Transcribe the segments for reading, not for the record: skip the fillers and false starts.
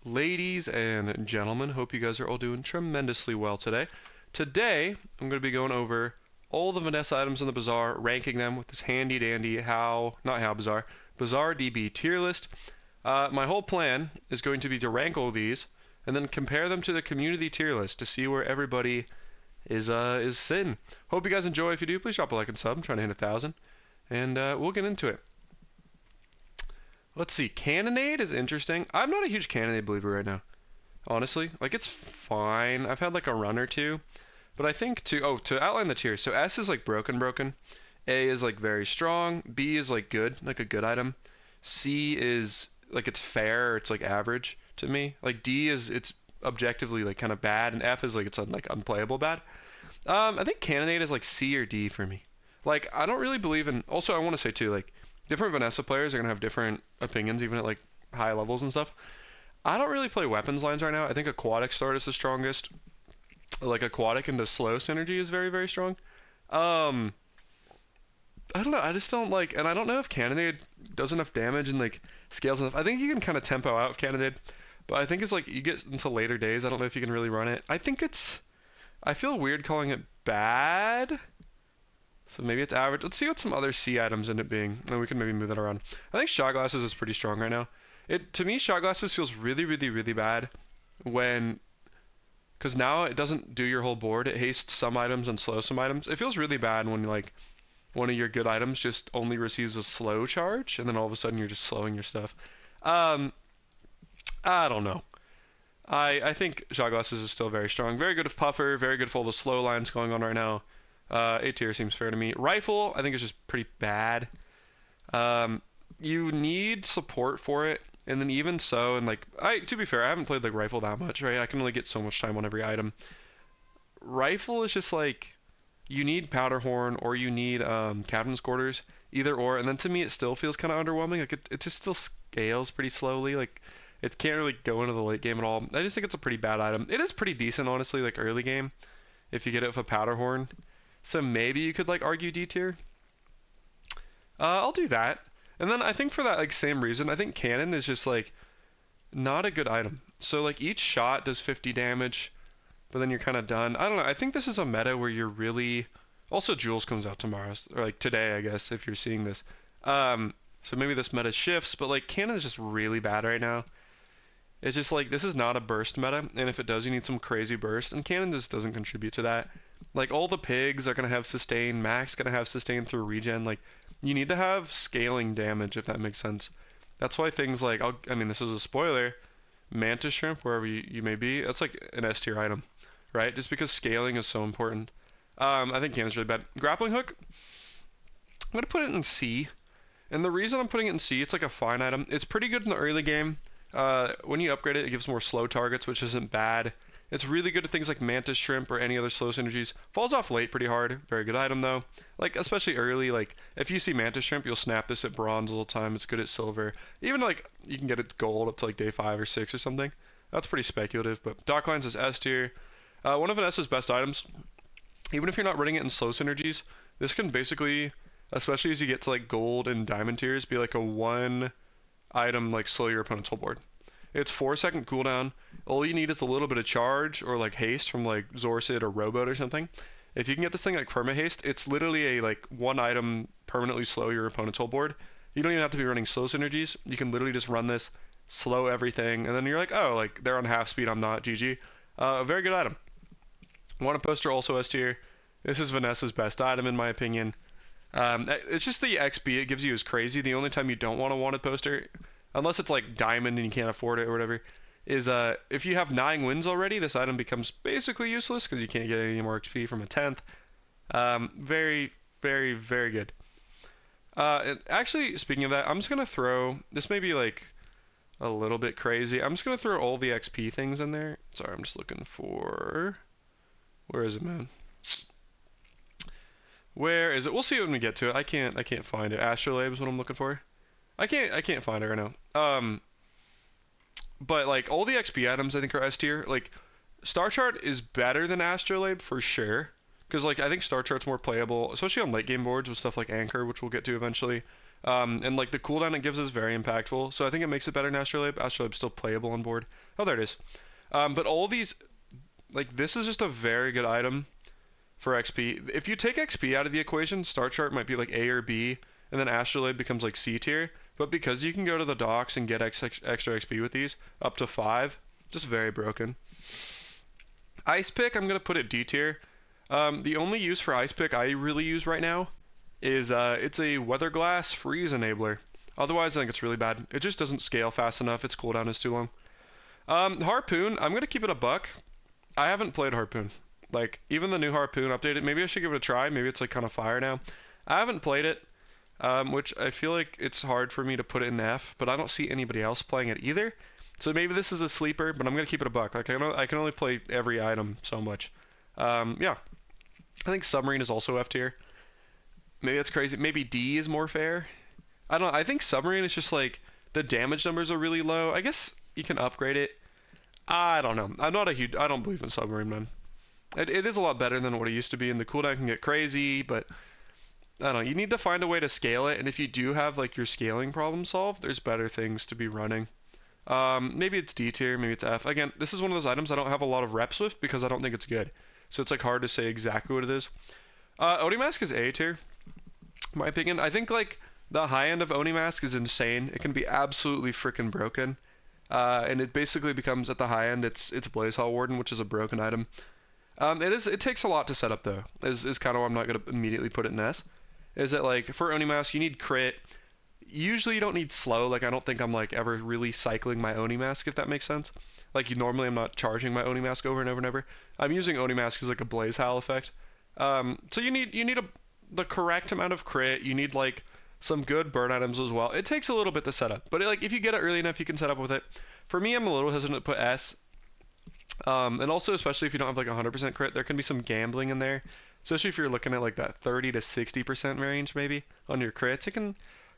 Ladies and gentlemen, hope you guys are all doing tremendously well today. Today, I'm going to be going over all the Vanessa items in the Bazaar, ranking them with this handy dandy Bazaar DB tier list. My whole plan is going to be to rank all these and then compare them to the community tier list to see where everybody is sitting. Hope you guys enjoy. If you do, please drop a like and sub. I'm trying to hit 1,000, and we'll get into it. Let's see. Cannonade is interesting. I'm not a huge Cannonade believer right now, honestly. Like, it's fine. I've had like a run or two, but I think to outline the tiers. So S is like broken. A is like very strong. B is like good, like a good item. C is like it's fair. It's like average to me. Like D is it's objectively like kind of bad, and F is like it's like unplayable bad. I think Cannonade is like C or D for me. Like, I don't really believe in. Also, I want to say too, like, different Vanessa players are gonna have different opinions, even at like high levels and stuff. I don't really play weapons lines right now. I think aquatic start is the strongest. Like aquatic into slow synergy is very, very strong. Um, I don't know. I just don't like, and I don't know if Cannonade does enough damage and like scales enough. I think you can kind of tempo out of Cannonade, but I think it's like you get into later days. I don't know if you can really run it. I think it's. I feel weird calling it bad. So maybe it's average. Let's see what some other C items end up being, and we can maybe move that around. I think shot glasses is pretty strong right now. To me, shot glasses feels really, really, really bad when, because now it doesn't do your whole board. It hastes some items and slows some items. It feels really bad when like one of your good items just only receives a slow charge, and then all of a sudden you're just slowing your stuff. Um, I don't know. I think shot glasses is still very strong. Very good with puffer. Very good for all the slow lines going on right now. A tier seems fair to me. Rifle, I think is just pretty bad. You need support for it, and then even so, and like to be fair, I haven't played like rifle that much, right? I can only get so much time on every item. Rifle is just like you need powder horn or you need captain's quarters, either or. And then to me, it still feels kind of underwhelming. Like it just still scales pretty slowly. Like it can't really go into the late game at all. I just think it's a pretty bad item. It is pretty decent, honestly, like early game, if you get it with a powder horn. So maybe you could like argue D tier. I'll do that. And then I think for that like same reason, I think cannon is just like not a good item. So like each shot does 50 damage, but then you're kind of done. I don't know. I think this is a meta where you're really also Jules comes out tomorrow or like today, I guess, if you're seeing this. So maybe this meta shifts, but like cannon is just really bad right now. It's just like this is not a burst meta, and if it does, you need some crazy burst, and cannon just doesn't contribute to that. Like all the pigs are gonna have sustain, Max gonna have sustain through regen. Like you need to have scaling damage if that makes sense. That's why things like I mean this is a spoiler, mantis shrimp wherever you may be, that's like an S tier item, right? Just because scaling is so important. I think cannon's really bad. Grappling hook, I'm gonna put it in C, and the reason I'm putting it in C, it's like a fine item. It's pretty good in the early game. When you upgrade it, it gives more slow targets, which isn't bad. It's really good at things like Mantis Shrimp or any other slow synergies. Falls off late pretty hard. Very good item, though. Like, especially early, like, if you see Mantis Shrimp, you'll snap this at bronze all the time. It's good at silver. Even, like, you can get it gold up to, like, day 5 or 6 or something. That's pretty speculative, but Docklines is S tier. One of Vanessa's best items. Even if you're not running it in slow synergies, this can basically, especially as you get to, like, gold and diamond tiers, be like a one item, like, slow your opponent's whole board. It's 4-second cooldown. All you need is a little bit of charge or like haste from like Zorcid or Rowboat or something. If you can get this thing like perma haste, it's literally a like one item permanently slow your opponent's whole board. You don't even have to be running slow synergies. You can literally just run this, slow everything, and then you're like, oh, like they're on half speed, I'm not. GG. A very good item. Want a poster also S tier. This is Vanessa's best item in my opinion. It's just the XP it gives you is crazy. The only time you don't want a wanted poster, unless it's like diamond and you can't afford it or whatever, is if you have 9 wins already, this item becomes basically useless because you can't get any more XP from a 10th. Very, very, very good. Actually, speaking of that, I'm just going to throw, this may be like a little bit crazy. I'm just going to throw all the XP things in there. Sorry, I'm just looking for, where is it, man? Where is it? We'll see when we get to it. I can't find it. Astrolabe is what I'm looking for. I can't find it right now. But like all the XP items I think are S tier. Like Star Chart is better than Astrolabe for sure. Because like I think Star Chart's more playable, especially on late game boards with stuff like Anchor, which we'll get to eventually. And like the cooldown it gives is very impactful. So I think it makes it better than Astrolabe. Astrolabe's still playable on board. Oh, there it is. But all these, like this is just a very good item for XP. If you take XP out of the equation, Star Chart might be like A or B, and then Astrolabe becomes like C tier. But because you can go to the docks and get extra XP with these, up to 5, just very broken. Ice Pick, I'm going to put it D tier. The only use for Ice Pick I really use right now is it's a Weather Glass Freeze Enabler. Otherwise, I think it's really bad. It just doesn't scale fast enough. Its cooldown is too long. Harpoon, I'm going to keep it a buck. I haven't played Harpoon. Like, even the new Harpoon updated, maybe I should give it a try. Maybe it's like kind of fire now. I haven't played it, which I feel like it's hard for me to put it in F, but I don't see anybody else playing it either. So maybe this is a sleeper, but I'm going to keep it a buck. Like, I can only play every item so much. Yeah. I think Submarine is also F tier. Maybe that's crazy. Maybe D is more fair. I don't know. I think Submarine is just like, the damage numbers are really low. I guess you can upgrade it. I don't know. I don't believe in Submarine, man. It is a lot better than what it used to be, and the cooldown can get crazy, but I don't know. You need to find a way to scale it, and if you do have like your scaling problem solved, there's better things to be running. Maybe it's D tier, maybe it's F. Again, this is one of those items I don't have a lot of reps with because I don't think it's good. So it's like hard to say exactly what it is. Oni Mask is A tier, in my opinion. I think like the high end of Oni Mask is insane. It can be absolutely freaking broken. And it basically becomes at the high end, it's Blaze Hall Warden, which is a broken item. It takes a lot to set up though, is kind of why I'm not gonna immediately put it in S. Is that like for Oni Mask you need crit. Usually you don't need slow. Like I don't think I'm like ever really cycling my Oni Mask, if that makes sense. Like normally I'm not charging my Oni Mask over and over and over. I'm using Oni Mask as like a Blaze Howl effect. So you need the correct amount of crit. You need like some good burn items as well. It takes a little bit to set up, but like if you get it early enough, you can set up with it. For me, I'm a little hesitant to put S. And also, especially if you don't have like 100% crit, there can be some gambling in there. Especially if you're looking at like that 30 to 60% range maybe on your crits. It can,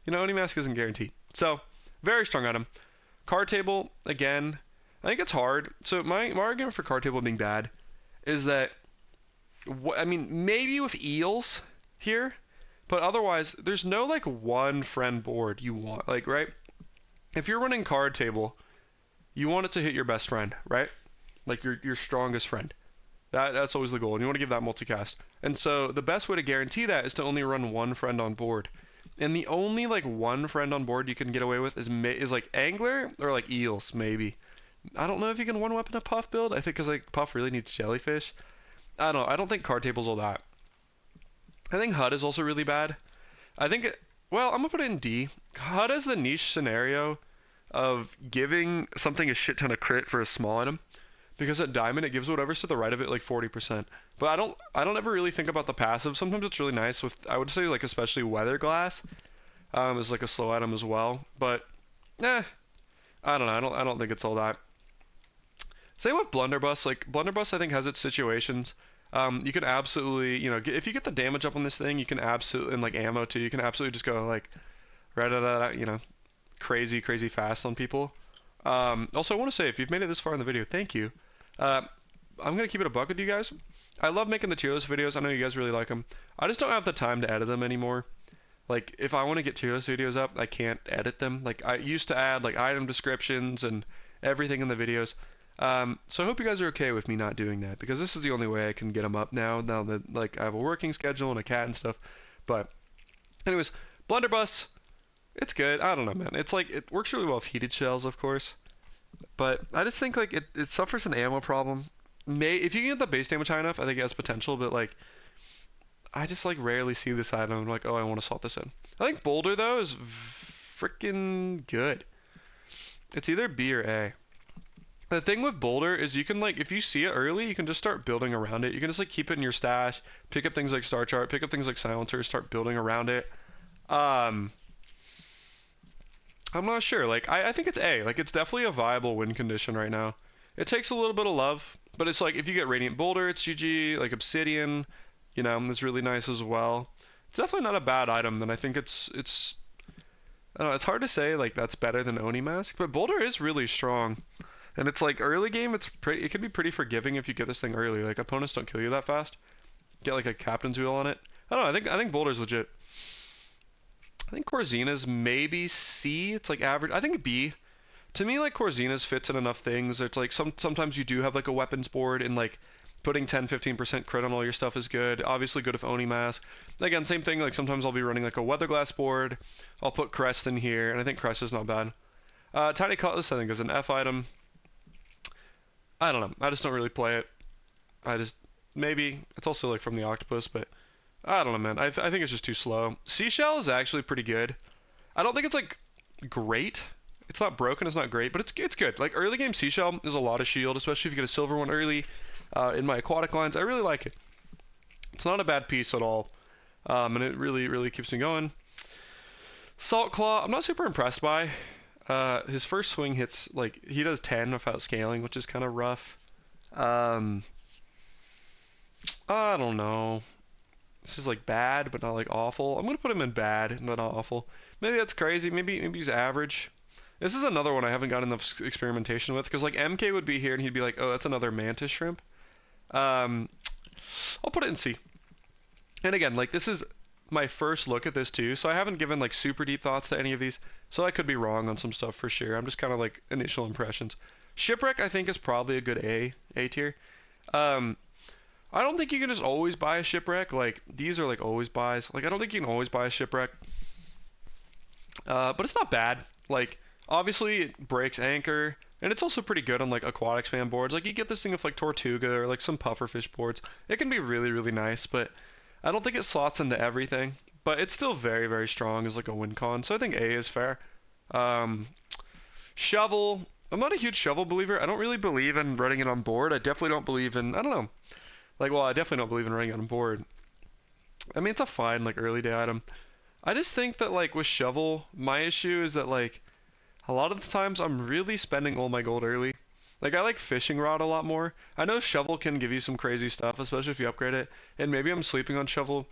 Oni Mask isn't guaranteed. So, very strong item. Card table, again, I think it's hard. So my argument for card table being bad is that, I mean, maybe with eels here, but otherwise, there's no like one friend board you want. Like, right? If you're running card table, you want it to hit your best friend, right? Like your strongest friend. That's always the goal, and you want to give that multicast. And so the best way to guarantee that is to only run one friend on board. And the only like one friend on board you can get away with is like angler or like eels maybe. I don't know if you can one weapon a puff build. I think because like puff really needs jellyfish. I don't know. I don't think card table's all that. I think HUD is also really bad. I think well, I'm gonna put it in D. HUD is the niche scenario of giving something a shit ton of crit for a small item. Because at Diamond it gives whatever's to the right of it like 40%. But I don't ever really think about the passive. Sometimes it's really nice with, I would say like especially Weather Glass is like a slow item as well. But I don't know. I don't think it's all that. Same with Blunderbuss. Like Blunderbuss I think has its situations. You can absolutely, if you get the damage up on this thing, you can absolutely, and like ammo too, you can absolutely just go like crazy fast on people. Also I want to say if you've made it this far in the video, thank you. I'm going to keep it a buck with you guys. I love making the tier list videos. I know you guys really like them. I just don't have the time to edit them anymore. Like, if I want to get tier list videos up, I can't edit them. Like, I used to add, like, item descriptions and everything in the videos. So I hope you guys are okay with me not doing that, because this is the only way I can get them up now that, like, I have a working schedule and a cat and stuff. But, anyways, Blunderbuss, it's good. I don't know, man. It's like, it works really well with heated shells, of course. But I just think like it suffers an ammo problem. If you can get the base damage high enough, I think it has potential. But like, I just like rarely see this item. I'm like, oh, I want to slot this in. I think Boulder though is freaking good. It's either B or A. The thing with Boulder is you can like, if you see it early, you can just start building around it. You can just like keep it in your stash, pick up things like Star Chart, pick up things like Silencer, start building around it. I'm not sure. Like, I think it's A. Like, it's definitely a viable win condition right now. It takes a little bit of love, but it's like, if you get Radiant Boulder, it's GG. Like, Obsidian, is really nice as well. It's definitely not a bad item, and I think it's I don't know, it's hard to say, like, that's better than Oni Mask, but Boulder is really strong. And it's like, early game, it can be pretty forgiving if you get this thing early. Like, opponents don't kill you that fast. Get, like, a Captain's Wheel on it. I don't know, I think Boulder's legit. I think Corzina's maybe C. It's like average. I think B. To me, like Corzina's fits in enough things. It's like sometimes you do have like a weapons board and like putting 10-15% crit on all your stuff is good. Obviously good if Oni mask. Again, same thing. Like sometimes I'll be running like a Weatherglass board. I'll put Crest in here, and I think Crest is not bad. Tiny Cutlass I think is an F item. I don't know. I just don't really play it. I just maybe it's also like from the Octopus, but I don't know, man. I think it's just too slow. Seashell is actually pretty good. I don't think it's like great. It's not broken. It's not great, but it's good. Like early game Seashell is a lot of shield, especially if you get a silver one early. In my aquatic lines, I really like it. It's not a bad piece at all, and it really keeps me going. Salt Claw, I'm not super impressed by. His first swing hits like he does 10 without scaling, which is kind of rough. Um, I don't know. This is like bad, but not like awful. I'm gonna put him in bad, but not awful. Maybe that's crazy. Maybe he's average. This is another one I haven't got enough experimentation with because like MK would be here and he'd be like, oh, that's another mantis shrimp. Um, I'll put it in C. And again, like this is my first look at this too, so I haven't given like super deep thoughts to any of these, so I could be wrong on some stuff for sure. I'm just kind of like initial impressions. Shipwreck I think is probably a good A tier. Um, I don't think you can just always buy a shipwreck. Like these are like always buys. Like I don't think you can always buy a shipwreck. But it's not bad. Like obviously it breaks anchor, and it's also pretty good on like aquatic spam boards. Like you get this thing with like Tortuga or like some pufferfish boards. It can be really nice, but I don't think it slots into everything. But it's still very strong as like a win con. So I think A is fair. Um, Shovel. I'm not a huge shovel believer. I don't really believe in running it on board. I definitely don't believe in. I don't know. Like, well, I definitely don't believe in running it on board. I mean, it's a fine like early day item. I just think that like with shovel, my issue is that like a lot of the times I'm really spending all my gold early. Like I like fishing rod a lot more. I know shovel can give you some crazy stuff, especially if you upgrade it. And maybe I'm sleeping on shovel,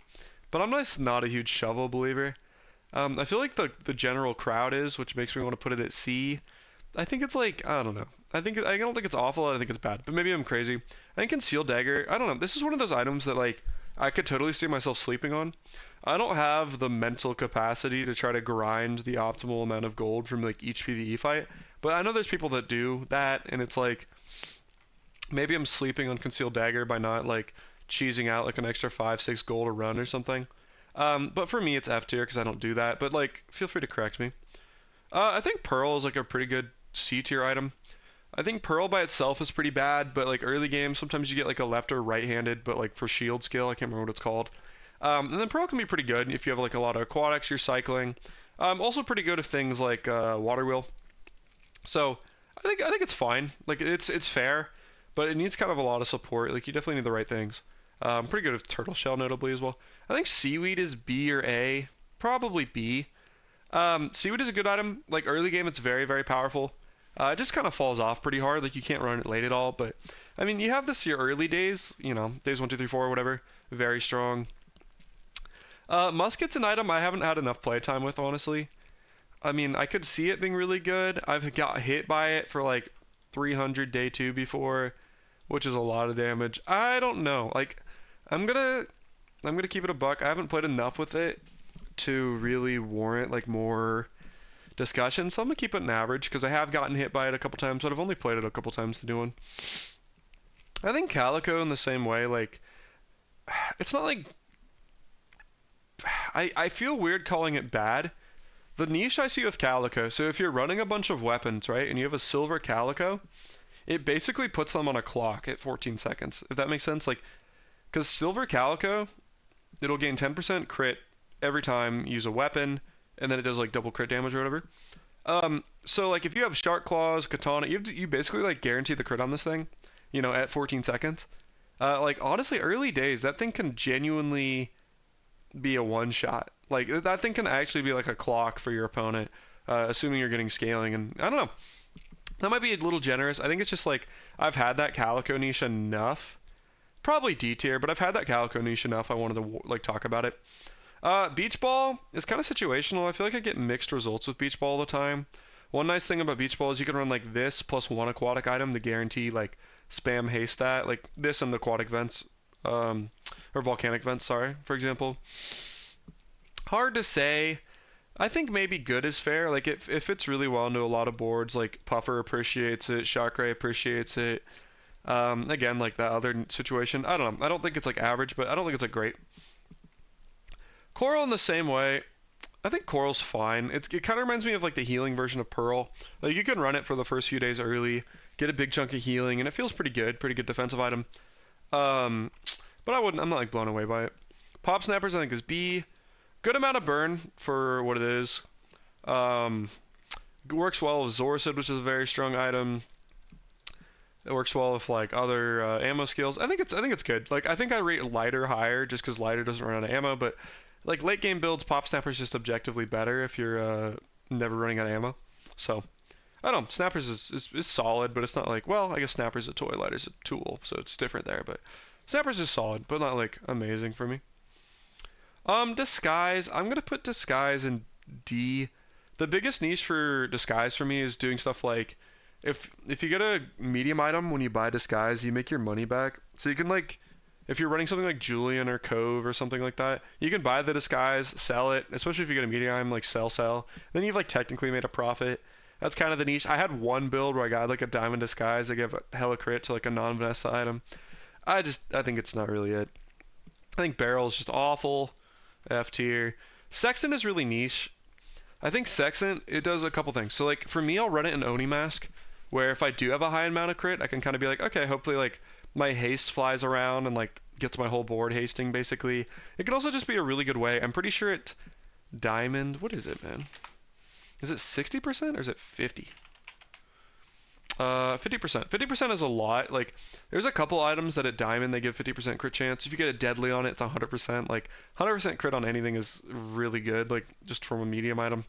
but I'm just not a huge shovel believer. I feel like the general crowd is, which makes me want to put it at C. I think it's like I don't know. I don't think it's awful. I don't think it's bad, but maybe I'm crazy. I think concealed dagger. I don't know. This is one of those items that like I could totally see myself sleeping on. I don't have the mental capacity to try to grind the optimal amount of gold from like each PvE fight, but I know there's people that do that, and it's like maybe I'm sleeping on concealed dagger by not like cheesing out like an extra 5-6 gold a run or something. But for me it's F tier because I don't do that. But like feel free to correct me. I think Pearl is like a pretty good C tier item. I think Pearl by itself is pretty bad, but like early game, sometimes you get like a left or right-handed, but like for shield skill, I can't remember what it's called. And then Pearl can be pretty good if you have like a lot of aquatics, you're cycling. Also pretty good if things like water wheel. So I think it's fine. Like it's fair, but it needs kind of a lot of support. Like you definitely need the right things. Pretty good with turtle shell notably as well. I think seaweed is B or A, probably B. Seaweed is a good item. Like early game, it's very powerful. It just kind of falls off pretty hard. Like you can't run it late at all. But I mean, you have this your early days. You know, days 1, 2, 3, 4, whatever. Very strong. Musket's an item I haven't had enough playtime with, honestly. I mean, I could see it being really good. I've got hit by it for like 300 day 2 before, which is a lot of damage. I don't know. Like, I'm gonna keep it a buck. I haven't played enough with it to really warrant like more discussion. So I'm gonna keep it an average because I have gotten hit by it a couple times, but I've only played it a couple times to do one. I think Calico in the same way. Like, it's not like I feel weird calling it bad. The niche I see with Calico, so if you're running a bunch of weapons, right, and you have a silver Calico, it basically puts them on a clock at 14 seconds, if that makes sense. Like, because silver Calico, it'll gain 10% crit every time you use a weapon, and then it does like double crit damage or whatever. So like if you have shark claws, katana, you basically like guarantee the crit on this thing, you know, at 14 seconds. Like honestly, early days, that thing can genuinely be a one shot. Like that thing can actually be like a clock for your opponent, assuming you're getting scaling. And I don't know, that might be a little generous. I think it's just like I've had that Calico niche enough. Probably D tier, but I've had that Calico niche enough. I wanted to like talk about it. Beach ball is kind of situational. I feel like I get mixed results with beach ball all the time. One nice thing about beach ball is you can run like this plus one aquatic item to guarantee like spam haste stat, like this and aquatic vents, or volcanic vents, sorry, for example. Hard to say. I think maybe good is fair. Like it fits really well into a lot of boards. Like Puffer appreciates it, Chakra appreciates it. Again, like that other situation. I don't know. I don't think it's like average, but I don't think it's like great. Coral in the same way. I think Coral's fine. It kind of reminds me of like the healing version of Pearl. Like you can run it for the first few days early, get a big chunk of healing, and it feels pretty good defensive item. Um, but I'm not like blown away by it. Pop Snappers I think is B. Good amount of burn for what it is. Um, works well with Zorcid, which is a very strong item. It works well with like other ammo skills. I think it's good. Like I think I rate lighter higher just because lighter doesn't run out of ammo. But like late game builds, Pop Snapper's just objectively better if you're never running out of ammo. So I don't know. Snappers is solid, but it's not like, well, I guess Snapper's a toy, lighter's a tool, so it's different there. But Snappers is solid, but not like amazing for me. Disguise. I'm gonna put Disguise in D. The biggest niche for Disguise for me is doing stuff like if you get a medium item when you buy Disguise, you make your money back. So you can like if you're running something like Julian or Cove or something like that, you can buy the Disguise, sell it, especially if you get a medium item like sell. Then you've like technically made a profit. That's kind of the niche. I had one build where I got like a Diamond Disguise. I gave a hella crit to like a non-Vanessa item. I think it's not really it. I think Barrel is just awful. F tier. Sextant is really niche. I think Sextant, it does a couple things. So like for me, I'll run it in Oni Mask, where if I do have a high amount of crit, I can kind of be like, okay, hopefully like my haste flies around and like gets my whole board hasting basically. It can also just be a really good way. I'm pretty sure it Diamond, what is it, man? Is it 60% or is it 50? 50%. 50% is a lot. Like, there's a couple items that at Diamond they give 50% crit chance. If you get a Deadly on it, it's 100%. Like, 100% crit on anything is really good, like, just from a medium item.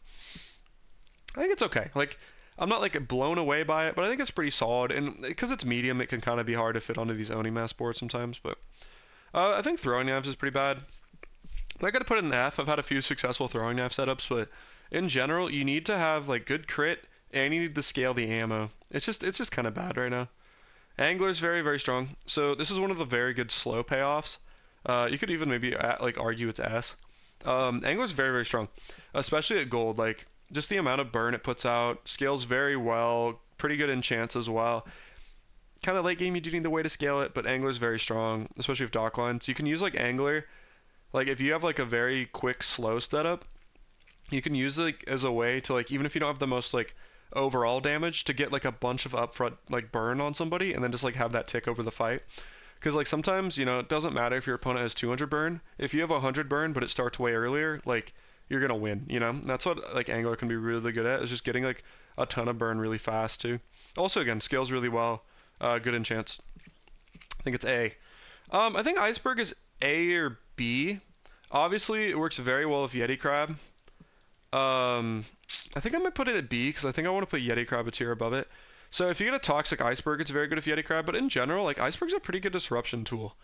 I think it's okay. Like, I'm not, like, blown away by it, but I think it's pretty solid. And because it's medium, it can kind of be hard to fit onto these Oni mass boards sometimes. But I think throwing knives is pretty bad. I gotta put it in F. I've had a few successful throwing knife setups, but in general, you need to have, like, good crit, and you need to scale the ammo. It's just kind of bad right now. Angler's very, very strong. So this is one of the very good slow payoffs. You could even maybe like argue it's S. Angler's very, very strong, especially at gold. Like just the amount of burn it puts out, scales very well, pretty good in chance as well. Kind of late game, you do need the way to scale it, but Angler's very strong, especially with dock lines. You can use like Angler, like if you have like a very quick slow setup, you can use it like, as a way to like even if you don't have the most like overall damage to get like a bunch of upfront like burn on somebody and then just like have that tick over the fight. Because like sometimes, you know, it doesn't matter if your opponent has 200 burn. If you have 100 burn but it starts way earlier, like you're gonna win, you know? And that's what like Angler can be really good at, is just getting like a ton of burn really fast too. Also again, scales really well, good in chance. I think it's A. I think Iceberg is A or B. Obviously, it works very well with Yeti Crab. I think I might put it at B because I think I want to put Yeti Crab a tier above it. So if you get a Toxic Iceberg, it's very good with Yeti Crab, but in general, like Iceberg's a pretty good disruption tool.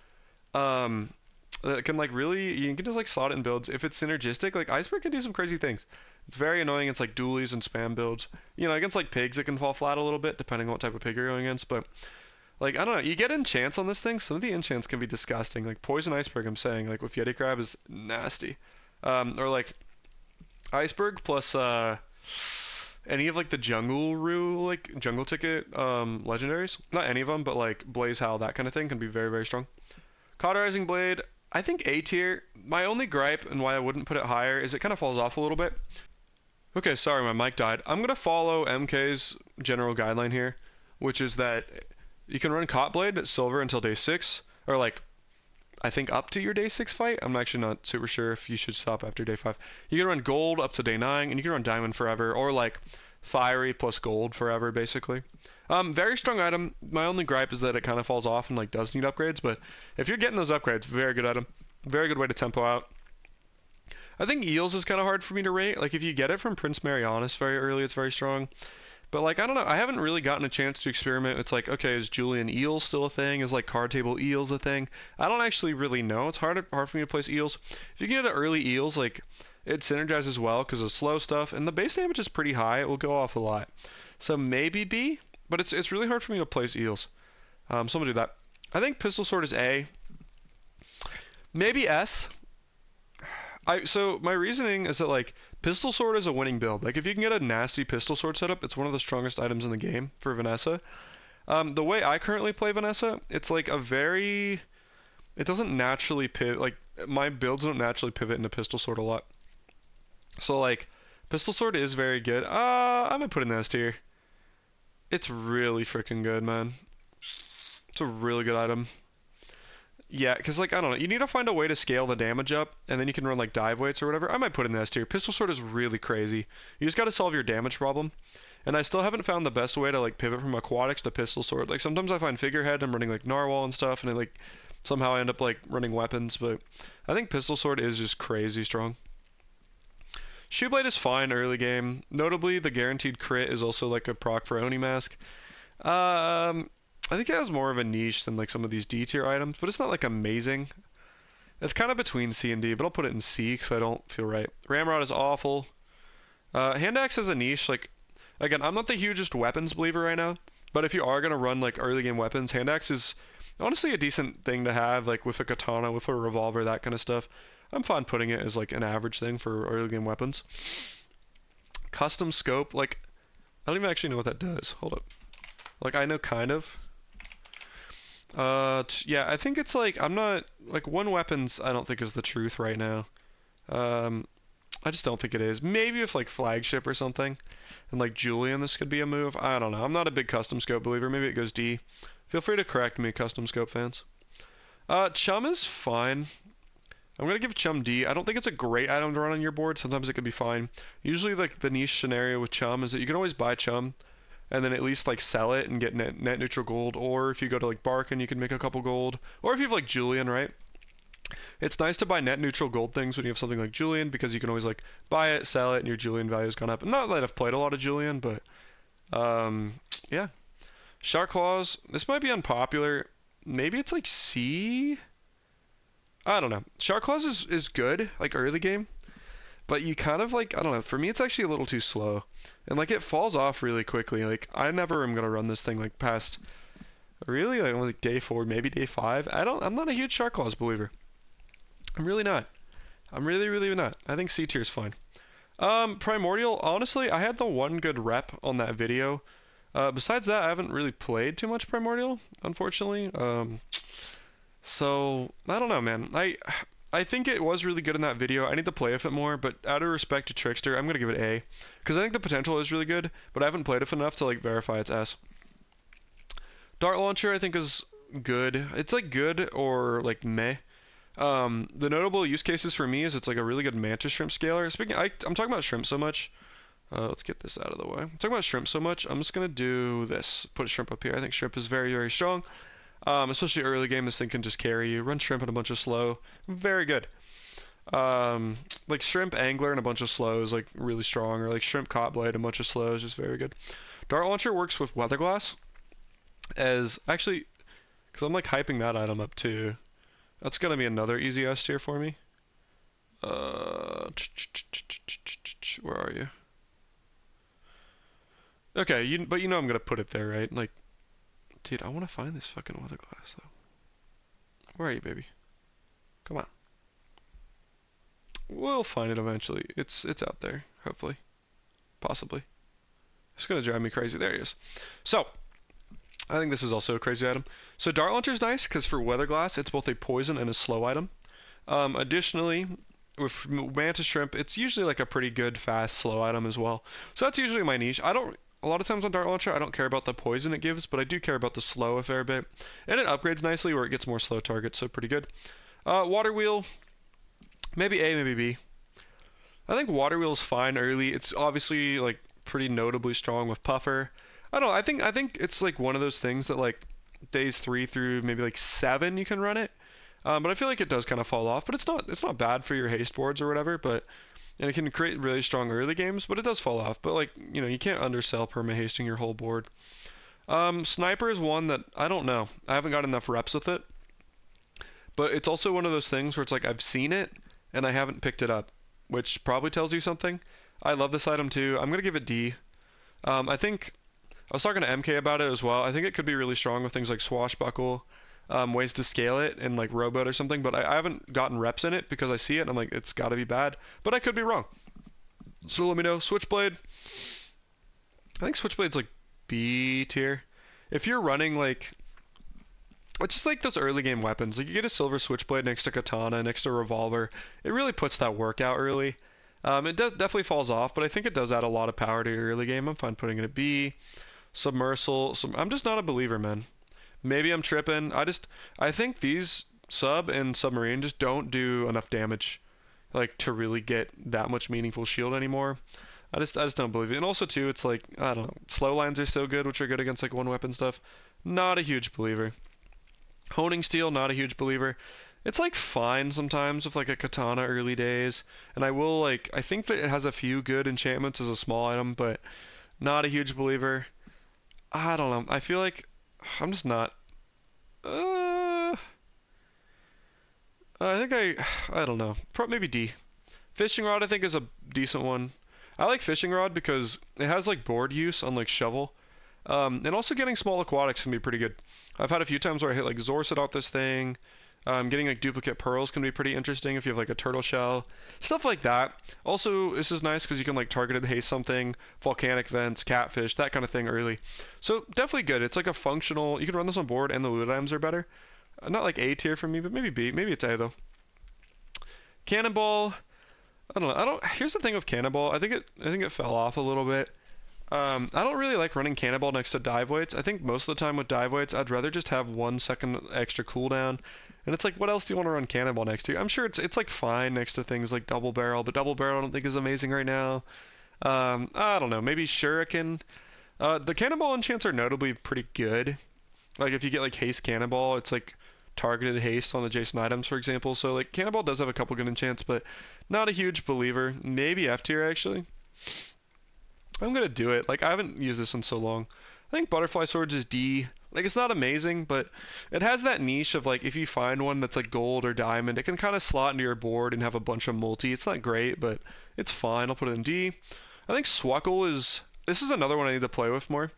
Um, that can like really, you can just like slot it in builds. If it's synergistic, like Iceberg can do some crazy things. It's very annoying. It's like dualies and spam builds. You know, against like pigs, it can fall flat a little bit depending on what type of pig you're going against, but like I don't know, you get enchants on this thing. Some of the enchants can be disgusting. Like Poison Iceberg, I'm saying, like with Yeti Crab is nasty. Or like Iceberg plus any of like the jungle rule, like jungle ticket legendaries. Not any of them, but like Blaze Howl, that kind of thing can be very, very strong. Cauterizing Blade, I think A tier. My only gripe and why I wouldn't put it higher is it kind of falls off a little bit. Okay, sorry, my mic died. I'm gonna follow MK's general guideline here, which is that you can run Caught Blade at silver until day 6, or like I think up to your day 6 fight. I'm actually not super sure if you should stop after day 5. You can run gold up to day 9, and you can run diamond forever, or like fiery plus gold forever, basically. Very strong item. My only gripe is that it kind of falls off and like does need upgrades, but if you're getting those upgrades, very good item. Very good way to tempo out. I think Eels is kind of hard for me to rate. Like if you get it from Prince Marianas very early, it's very strong. But like I don't know, I haven't really gotten a chance to experiment. It's like, okay, is Julian Eels still a thing? Is like card table Eels a thing? I don't actually really know. It's hard for me to place Eels. If you get an early Eels, like it synergizes well because of slow stuff, and the base damage is pretty high. It will go off a lot. So maybe B, but it's really hard for me to place Eels. So I'm gonna do that. I think Pistol Sword is A. Maybe S. So my reasoning is that like pistol sword is a winning build. Like if you can get a nasty pistol sword setup, it's one of the strongest items in the game for Vanessa. The way I currently play Vanessa, it's like a very, it doesn't naturally pivot. Like my builds don't naturally pivot into pistol sword a lot. So like pistol sword is very good. I'm gonna put in S tier. It's really freaking good, man. It's a really good item. Yeah, because like I don't know, you need to find a way to scale the damage up, and then you can run like dive weights or whatever. I might put in S tier. Pistol sword is really crazy. You just got to solve your damage problem. And I still haven't found the best way to like pivot from aquatics to pistol sword. Like sometimes I find figurehead, I'm running like narwhal and stuff, and I like somehow I end up like running weapons. But I think pistol sword is just crazy strong. Shoeblade is fine early game. Notably, the guaranteed crit is also like a proc for Oni Mask. I think it has more of a niche than like some of these D tier items, but it's not like amazing. It's kind of between C and D, but I'll put it in C because I don't feel right. Ramrod is awful. Hand axe is a niche. Like again, I'm not the hugest weapons believer right now, but if you are gonna run like early game weapons, hand axe is honestly a decent thing to have, like with a katana, with a revolver, that kind of stuff. I'm fine putting it as like an average thing for early game weapons. Custom scope, like I don't even actually know what that does. Hold up. Like I know kind of. Yeah, I think it's like I'm not like one weapons. I don't think is the truth right now. I just don't think it is. Maybe if like flagship or something, and like Julian, this could be a move. I don't know. I'm not a big custom scope believer. Maybe it goes D. Feel free to correct me, custom scope fans. Chum is fine. I'm gonna give Chum D. I don't think it's a great item to run on your board. Sometimes it could be fine. Usually, like the niche scenario with Chum is that you can always buy Chum, and then at least like sell it and get net neutral gold. Or if you go to like Barkin, you can make a couple gold. Or if you have like Julian, right? It's nice to buy net neutral gold things when you have something like Julian because you can always like buy it, sell it, and your Julian value has gone up. Not that I've played a lot of Julian, but yeah. Shark Claws. This might be unpopular. Maybe it's like C. I don't know. Shark Claws is good, like early game, but you kind of like, I don't know, for me it's actually a little too slow. And like it falls off really quickly. Like I never am gonna run this thing like past really like only like day 4, maybe day 5. I'm not a huge Shark Claws believer. I'm really not. I'm really not. I think C tier is fine. Primordial, honestly, I had the one good rep on that video. Besides that, I haven't really played too much Primordial, unfortunately. So I don't know, man. I think it was really good in that video. I need to play with it more, but out of respect to Trickster, I'm gonna give it A, because I think the potential is really good, but I haven't played it enough to like verify it's S. Dart Launcher, I think is good. It's like good or like meh. The notable use cases for me is it's like a really good mantis shrimp scaler. I'm talking about shrimp so much. Let's get this out of the way. I'm talking about shrimp so much. I'm just gonna do this. Put a shrimp up here. I think shrimp is very strong. Especially early game, this thing can just carry you. Run shrimp and a bunch of slow. Very good. Like shrimp angler and a bunch of slows, like really strong. Or like shrimp caught blade and a bunch of slows, just very good. Dart launcher works with weather glass. As actually, because I'm like hyping that item up too. That's gonna be another easy S tier for me. Where are you? Okay, but you know I'm gonna put it there, right? Like, dude, I want to find this fucking weather glass though. Where are you, baby? Come on. We'll find it eventually. It's out there, hopefully, possibly. It's gonna drive me crazy. There he is. So, I think this is also a crazy item. So Dart Launcher is nice because for Weather Glass, it's both a poison and a slow item. Additionally, with Mantis Shrimp, it's usually like a pretty good, fast, slow item as well. So that's usually my niche. A lot of times on Dart Launcher, I don't care about the poison it gives, but I do care about the slow a fair bit. And it upgrades nicely where it gets more slow targets, so pretty good. Water Wheel, maybe A, maybe B. I think Water Wheel is fine early. It's obviously like pretty notably strong with Puffer. I don't know. I think it's like one of those things that like days 3 through maybe like 7 you can run it. But I feel like it does kind of fall off. But it's not bad for your haste boards or whatever. And it can create really strong early games, but it does fall off. But like you can't undersell perma hasting your whole board. Sniper is one that I don't know. I haven't got enough reps with it. But it's also one of those things where it's like I've seen it and I haven't picked it up, which probably tells you something. I love this item too. I'm gonna give it D. I think I was talking to MK about it as well. I think it could be really strong with things like Swashbuckle. ways to scale it in like Rowboat or something, but I haven't gotten reps in it because I see it and I'm like, it's got to be bad, but I could be wrong. So let me know. Switchblade. I think Switchblade's like B tier. If you're running like, it's just like those early game weapons. Like you get a silver Switchblade next to Katana, next to Revolver. It really puts that work out early. It definitely falls off, but I think it does add a lot of power to your early game. I'm fine putting it at B. Submersal. I'm just not a believer, man. Maybe I'm tripping. I think these sub and submarine just don't do enough damage, like to really get that much meaningful shield anymore. I just don't believe it. And also too, it's like I don't know. Slow lines are so good, which are good against like one weapon stuff. Not a huge believer. Honing steel, not a huge believer. It's like fine sometimes with like a katana early days, and I think that it has a few good enchantments as a small item, but not a huge believer. I don't know. I feel like I'm just not. Uh, I think I don't know. Maybe D. Fishing rod I think is a decent one. I like fishing rod because it has like board use on like shovel. And also getting small aquatics can be pretty good. I've had a few times where I hit like Zorset out this thing. Getting like duplicate pearls can be pretty interesting if you have like a turtle shell. Stuff like that. Also, this is nice because you can like targeted haste something, volcanic vents, catfish, that kind of thing early. So definitely good. It's like a functional, you can run this on board and the loot items are better. Not like A tier for me, but maybe B. Maybe it's A though. Cannonball. I don't know. Here's the thing with Cannonball. I think it fell off a little bit. I don't really like running Cannonball next to dive weights. I think most of the time with dive weights, I'd rather just have 1 second extra cooldown. And it's like, what else do you want to run Cannonball next to? I'm sure it's like fine next to things like Double Barrel, but Double Barrel I don't think is amazing right now. I don't know. Maybe Shuriken. The Cannonball enchants are notably pretty good. Like if you get like Haste Cannonball, it's like targeted haste on adjacent items, for example. So like Cannonball does have a couple good enchants, but not a huge believer. Maybe F tier actually. I'm gonna do it. Like I haven't used this in so long. I think Butterfly Swords is D. Like it's not amazing, but it has that niche of like if you find one that's like gold or diamond, it can kind of slot into your board and have a bunch of multi. It's not great, but it's fine. I'll put it in D. I think Swuckle is. This is another one I need to play with more.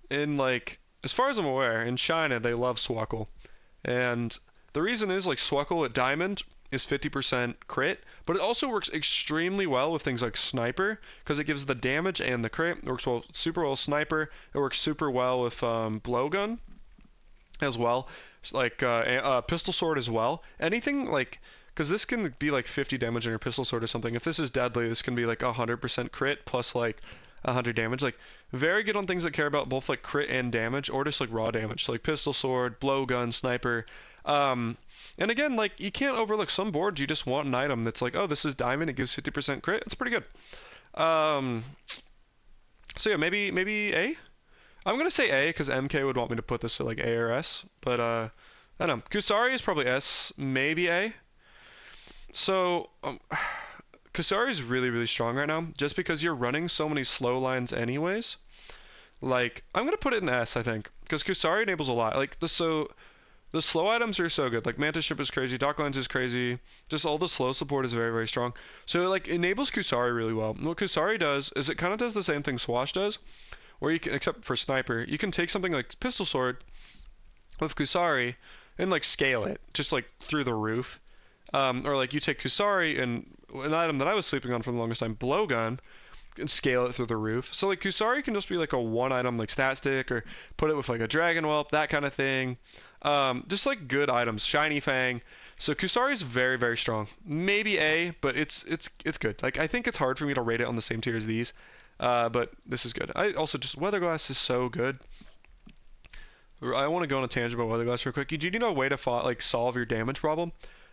In like, as far as I'm aware, in China they love Swuckle, and the reason is like Swuckle at diamond is 50% crit, but it also works extremely well with things like Sniper because it gives the damage and the crit. It works well, super well with Sniper. It works super well with Blowgun as well, like Pistol Sword as well. Anything like, because this can be like 50 damage on your Pistol Sword or something. If this is deadly, this can be like 100% crit plus like 100 damage. Like very good on things that care about both like crit and damage or just like raw damage. So like Pistol Sword, Blowgun, Sniper. And again, like you can't overlook some boards. You just want an item that's like, oh, this is diamond. It gives 50% crit. It's pretty good. So yeah, maybe A. I'm gonna say A because MK would want me to put this at like A or S. But I don't know. Kusari is probably S, maybe A. So Kusari is really really strong right now, just because you're running so many slow lines anyways. Like I'm gonna put it in S, I think, because Kusari enables a lot. Like the slow items are so good. Like Mantis Ship is crazy, Dock Lines is crazy. Just all the slow support is very, very strong. So it like enables Kusari really well. And what Kusari does is it kind of does the same thing Swash does, where you can, except for Sniper, you can take something like Pistol Sword with Kusari and like scale it just like through the roof. Or like you take Kusari and an item that I was sleeping on for the longest time, Blowgun, and scale it through the roof. So like Kusari can just be like a one item like stat stick or put it with like a Dragon Whelp, that kind of thing. Just like good items, Shiny Fang. So Kusari is very very strong. Maybe A, but it's good. Like I think it's hard for me to rate it on the same tier as these. But this is good. I also just Weatherglass is so good. I want to go on a tangent about Weatherglass real quick. You do need a way to like solve your damage problem.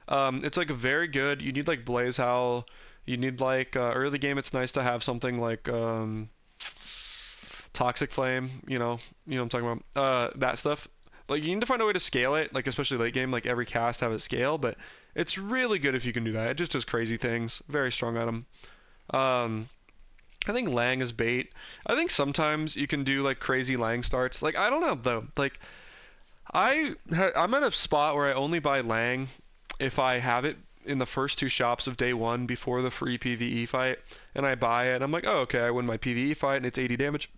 It's like very good. You need like Blaze Howl. You need like early game. It's nice to have something like Toxic Flame. You know what I'm talking about. That stuff. Like you need to find a way to scale it. Like especially late game. Like every cast have it scale, but it's really good if you can do that. It just does crazy things. Very strong item. I think Lang is bait. I think sometimes you can do like crazy Lang starts. Like I don't know though. Like I'm at a spot where I only buy Lang if I have it in the first two shops of day one before the free PvE fight, and I buy it, and I'm like, oh, okay, I win my PvE fight, and it's 80 damage.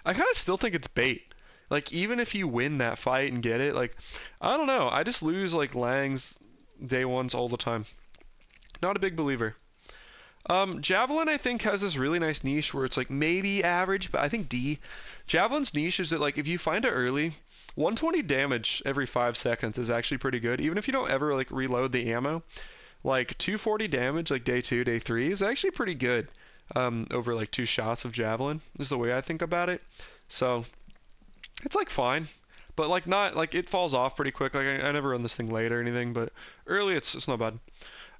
I kind of still think it's bait. Like even if you win that fight and get it, like I don't know, I just lose like Lang's day ones all the time. Not a big believer. Javelin I think has this really nice niche where it's like maybe average, but I think D. Javelin's niche is that like if you find it early, 120 damage every 5 seconds is actually pretty good. Even if you don't ever like reload the ammo, like 240 damage like day 2, day 3 is actually pretty good. Over like 2 shots of Javelin is the way I think about it. So it's like fine, but like not like it falls off pretty quick. Like I never run this thing late or anything, but early it's not bad.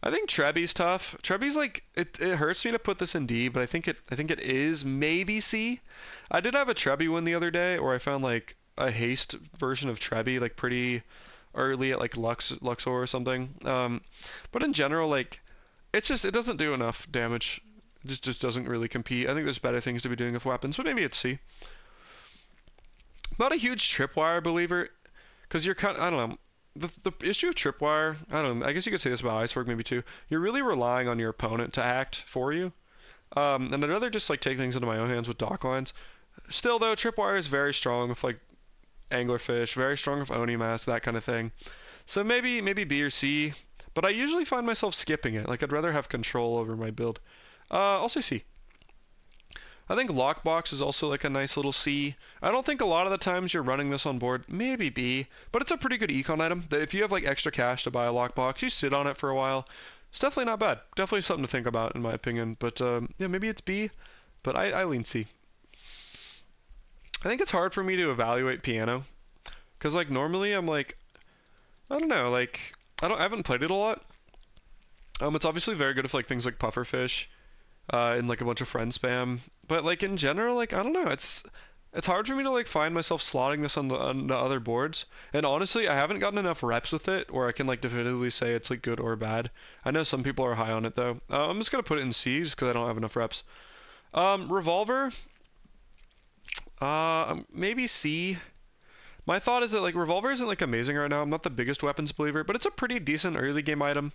I think Trebby's tough. Trebby's like it hurts me to put this in D, but I think it is maybe C. I did have a Trebby win the other day, or I found like a haste version of Trebby like pretty early at like Luxor or something. But in general, like it doesn't do enough damage. It just doesn't really compete. I think there's better things to be doing with weapons, but maybe it's C. Not a huge tripwire believer, because you're kind of, I don't know. The issue of tripwire, I don't know, I guess you could say this about Iceberg maybe too. You're really relying on your opponent to act for you. And I'd rather just like take things into my own hands with dock lines. Still though, tripwire is very strong with like anglerfish, very strong with oni mass, that kind of thing. So maybe B or C, but I usually find myself skipping it. Like I'd rather have control over my build. I'll say C. I think Lockbox is also like a nice little C. I don't think a lot of the times you're running this on board, maybe B, but it's a pretty good econ item that if you have like extra cash to buy a Lockbox, you sit on it for a while. It's definitely not bad. Definitely something to think about in my opinion, but yeah, maybe it's B, but I lean C. I think it's hard for me to evaluate piano, because like normally I'm like, I don't know, like I haven't played it a lot. It's obviously very good with like things like pufferfish and like a bunch of friend spam. But like in general, like I don't know, it's hard for me to like find myself slotting this on the other boards. And honestly, I haven't gotten enough reps with it where I can like definitively say it's like good or bad. I know some people are high on it though. I'm just gonna put it in C just because I don't have enough reps. Revolver, maybe C. My thought is that like Revolver isn't like amazing right now. I'm not the biggest weapons believer, but it's a pretty decent early game item.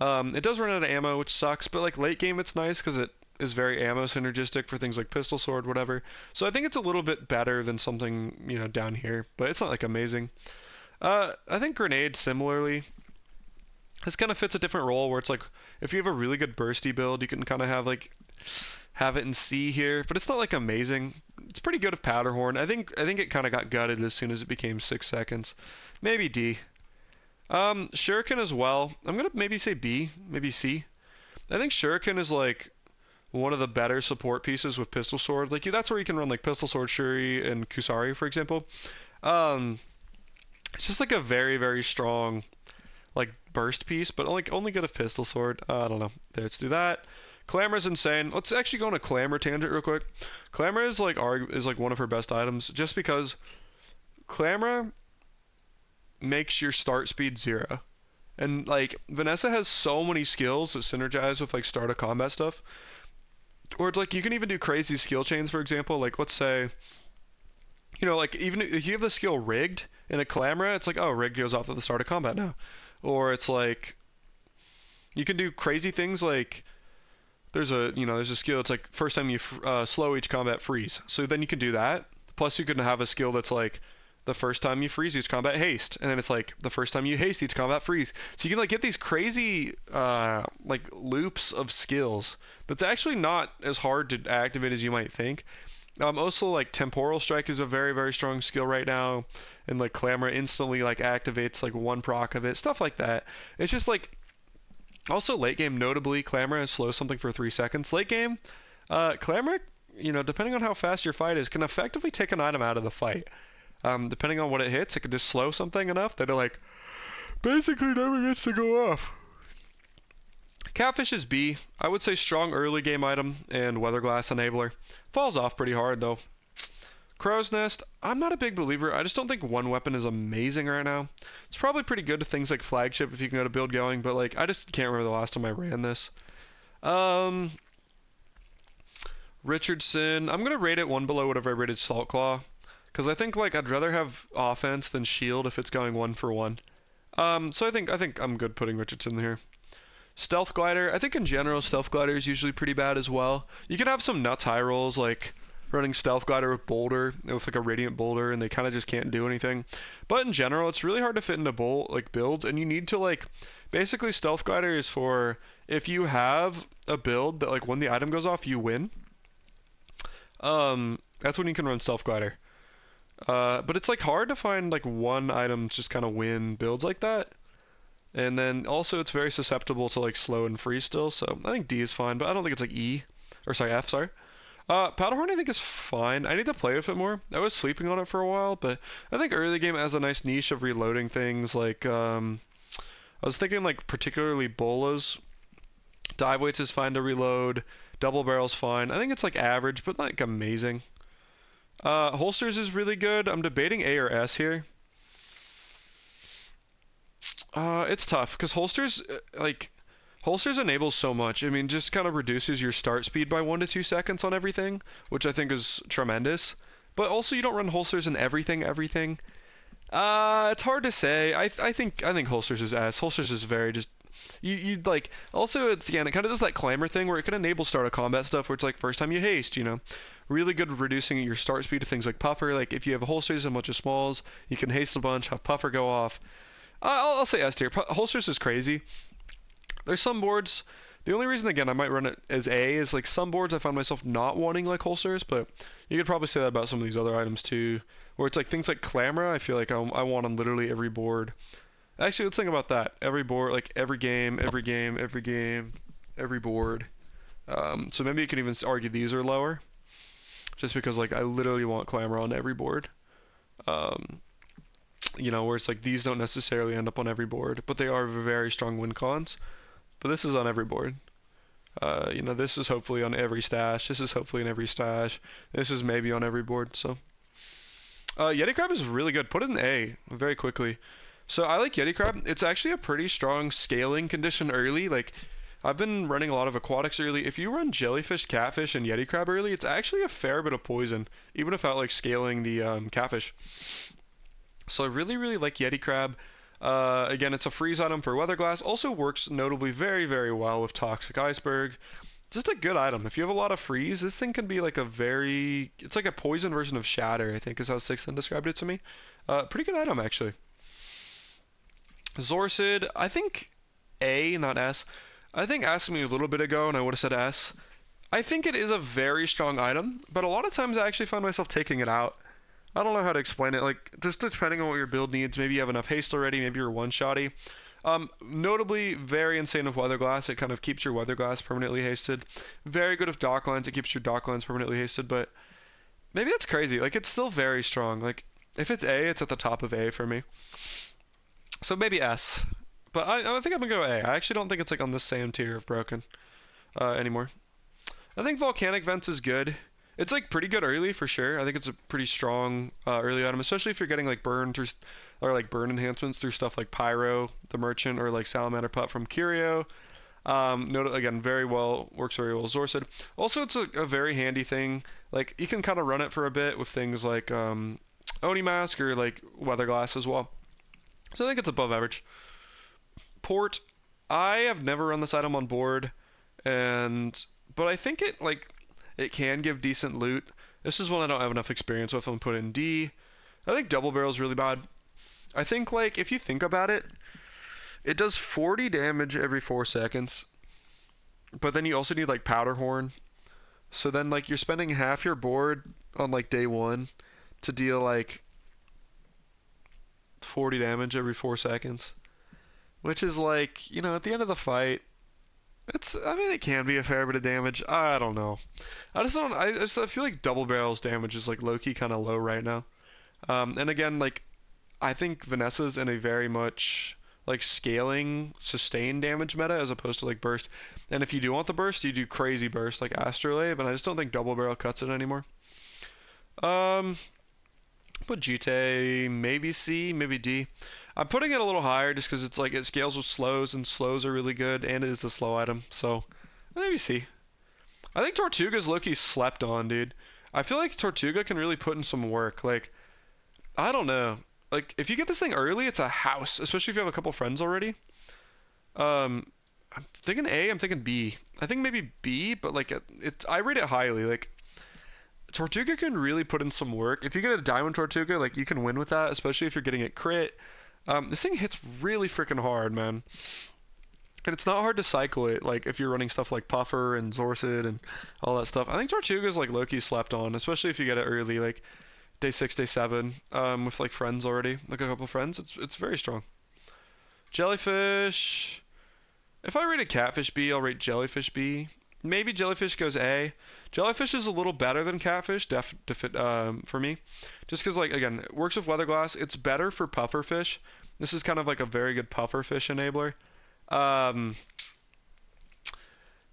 It does run out of ammo, which sucks, but like late game it's nice because it is very ammo synergistic for things like pistol sword, whatever. So I think it's a little bit better than something, down here, but it's not like amazing. I think grenade similarly. This kind of fits a different role where it's like if you have a really good bursty build, you can kind of have it in C here, but it's not like amazing. It's pretty good with powder horn. I think it kind of got gutted as soon as it became 6 seconds. Maybe D. Shuriken as well. I'm gonna maybe say B, maybe C. I think Shuriken is like one of the better support pieces with pistol sword. Like that's where you can run like pistol sword Shuri and Kusari, for example. Um, it's just like a very very strong like burst piece, but only good with pistol sword. I don't know. Let's do that. Clamor is insane. Let's actually go on a Clamor tangent real quick. Clamor is like one of her best items just because Clamor makes your start speed 0. And like Vanessa has so many skills that synergize with like start of combat stuff. Or it's like you can even do crazy skill chains, for example. Like let's say, like even if you have the skill rigged in a Clamora, it's like, oh, rigged goes off at the start of combat now. Or it's like you can do crazy things like there's a skill. It's like first time you slow each combat freeze. So then you can do that. Plus you can have a skill that's like the first time you freeze each combat haste, and then it's like the first time you haste each combat freeze. So you can like get these crazy like loops of skills that's actually not as hard to activate as you might think. Also like temporal strike is a very very strong skill right now, and like Clamor instantly like activates like one proc of it, stuff like that. It's just like also late game notably Clamor slows something for 3 seconds. Late game, Clamor, depending on how fast your fight is, can effectively take an item out of the fight. Depending on what it hits, it can just slow something enough that it like basically never gets to go off. Catfish is B. I would say strong early game item and Weatherglass enabler. Falls off pretty hard though. Crow's Nest, I'm not a big believer. I just don't think one weapon is amazing right now. It's probably pretty good to things like Flagship if you can get a build going, but like I just can't remember the last time I ran this. Richardson, I'm gonna rate it one below whatever I rated Salt Claw. Because I think like I'd rather have offense than shield if it's going 1-for-1. So I think I'm good putting Richardson here. Stealth Glider, I think in general Stealth Glider is usually pretty bad as well. You can have some nuts high rolls like running Stealth Glider with Boulder, with like a Radiant Boulder, and they kind of just can't do anything. But in general, it's really hard to fit into builds, and you need to like, basically Stealth Glider is for if you have a build that like when the item goes off, you win. That's when you can run Stealth Glider. But it's like hard to find like one item just kind of win builds like that. And then also it's very susceptible to like slow and freeze still, so I think D is fine, but I don't think it's like E, or sorry, F, sorry. Powderhorn I think is fine. I need to play with it more. I was sleeping on it for a while, but I think early game has a nice niche of reloading things like, I was thinking like particularly bolas. Dive weights is fine to reload. Double barrel's fine. I think it's like average, but like amazing. Holsters is really good. I'm debating A or S here. It's tough because holsters enables so much. I mean, just kind of reduces your start speed by 1 to 2 seconds on everything, which I think is tremendous. But also, you don't run holsters in everything. It's hard to say. I think holsters is S. Holsters is very just you like. Also, it's again, it kind of does that clamor thing where it can enable start of combat stuff where it's like first time you haste, you know. Really good at reducing your start speed to things like puffer. Like if you have holsters and a bunch of smalls, you can haste a bunch, have puffer go off. I'll say S tier. Holsters is crazy. There's some boards. The only reason, again, I might run it as A is like some boards I find myself not wanting like holsters, but you could probably say that about some of these other items too, where it's like things like Clamor, I feel like I want on literally every board. Actually, let's think about that. Every board, like every game, every board. So maybe you can even argue these are lower, just because like I literally want Clamor on every board. You know, where it's like these don't necessarily end up on every board, but they are very strong win cons. But this is on every board. You know, this is hopefully on every stash. This is hopefully in every stash. This is maybe on every board. So, Yeti Crab is really good. Put it in A very quickly. So I like Yeti Crab. It's actually a pretty strong scaling condition early. Like, I've been running a lot of aquatics early. If you run jellyfish, catfish, and Yeti Crab early, it's actually a fair bit of poison, even without like scaling the catfish. So I really like Yeti Crab. Again, it's a freeze item for Weather Glass. Also works notably very well with Toxic Iceberg. Just a good item. If you have a lot of freeze, this thing can be like it's like a poison version of Shatter, I think is how Sixten described it to me. Pretty good item, actually. Zorcid, I think A, not S. I think asked me a little bit ago and I would have said S. I think it is a very strong item, but a lot of times I actually find myself taking it out. I don't know how to explain it. Like, just depending on what your build needs, maybe you have enough haste already, maybe you're one-shotty. Notably, very insane with Weather Glass. It kind of keeps your Weather Glass permanently hasted. Very good with Dock Lines. It keeps your Dock Lines permanently hasted, but maybe that's crazy. Like, it's still very strong. Like, if it's A, it's at the top of A for me. So maybe S. But I think I'm going to go A. I actually don't think it's, like, on the same tier of broken anymore. I think Volcanic Vents is good. It's like pretty good early for sure. I think it's a pretty strong early item, especially if you're getting like burn through or like burn enhancements through stuff like Pyro, the Merchant, or like Salamander Pup from Curio. Note again, works very well with Zorcid. Also, it's a very handy thing. Like you can kind of run it for a bit with things like Oni Mask or like Weather Glass as well. So I think it's above average. Port, I have never run this item on board, but I think it can give decent loot. This is one I don't have enough experience with. I'm gonna put in D. I think Double Barrel is really bad. I think like if you think about it, it does 40 damage every 4 seconds. But then you also need like Powder Horn. So then like you're spending half your board on like day 1 to deal like 40 damage every 4 seconds. Which is like, you know, at the end of the fight, I mean, it can be a fair bit of damage. I don't know. I feel like Double Barrel's damage is like low-key kind of low right now. And again, like, I think Vanessa's in a very much like scaling, sustained damage meta as opposed to like burst. And if you do want the burst, you do crazy burst like Astrolabe, and I just don't think Double Barrel cuts it anymore. Put Jite, maybe C, maybe D. I'm putting it a little higher just because it's like it scales with slows, and slows are really good, and it is a slow item, so maybe C. I think Tortuga's low-key slept on, dude. I feel like Tortuga can really put in some work. Like, I don't know. Like, if you get this thing early, it's a house, especially if you have a couple friends already. I'm thinking A, I'm thinking B. I think maybe B, but like I rate it highly. Like, Tortuga can really put in some work. If you get a Diamond Tortuga, like, you can win with that, especially if you're getting it crit. This thing hits really freaking hard, man. And it's not hard to cycle it, like, if you're running stuff like Puffer and Zorcid and all that stuff. I think Tortuga's, like, low-key slept on, especially if you get it early, like, day 6, day 7, with, like, friends already. Like, a couple friends. It's very strong. Jellyfish. If I rate a Catfish B, I'll rate Jellyfish B. Maybe Jellyfish goes A. Jellyfish is a little better than Catfish, for me. Just because, like, again, it works with Weather Glass. It's better for puffer fish. This is kind of like a very good puffer fish enabler. Um,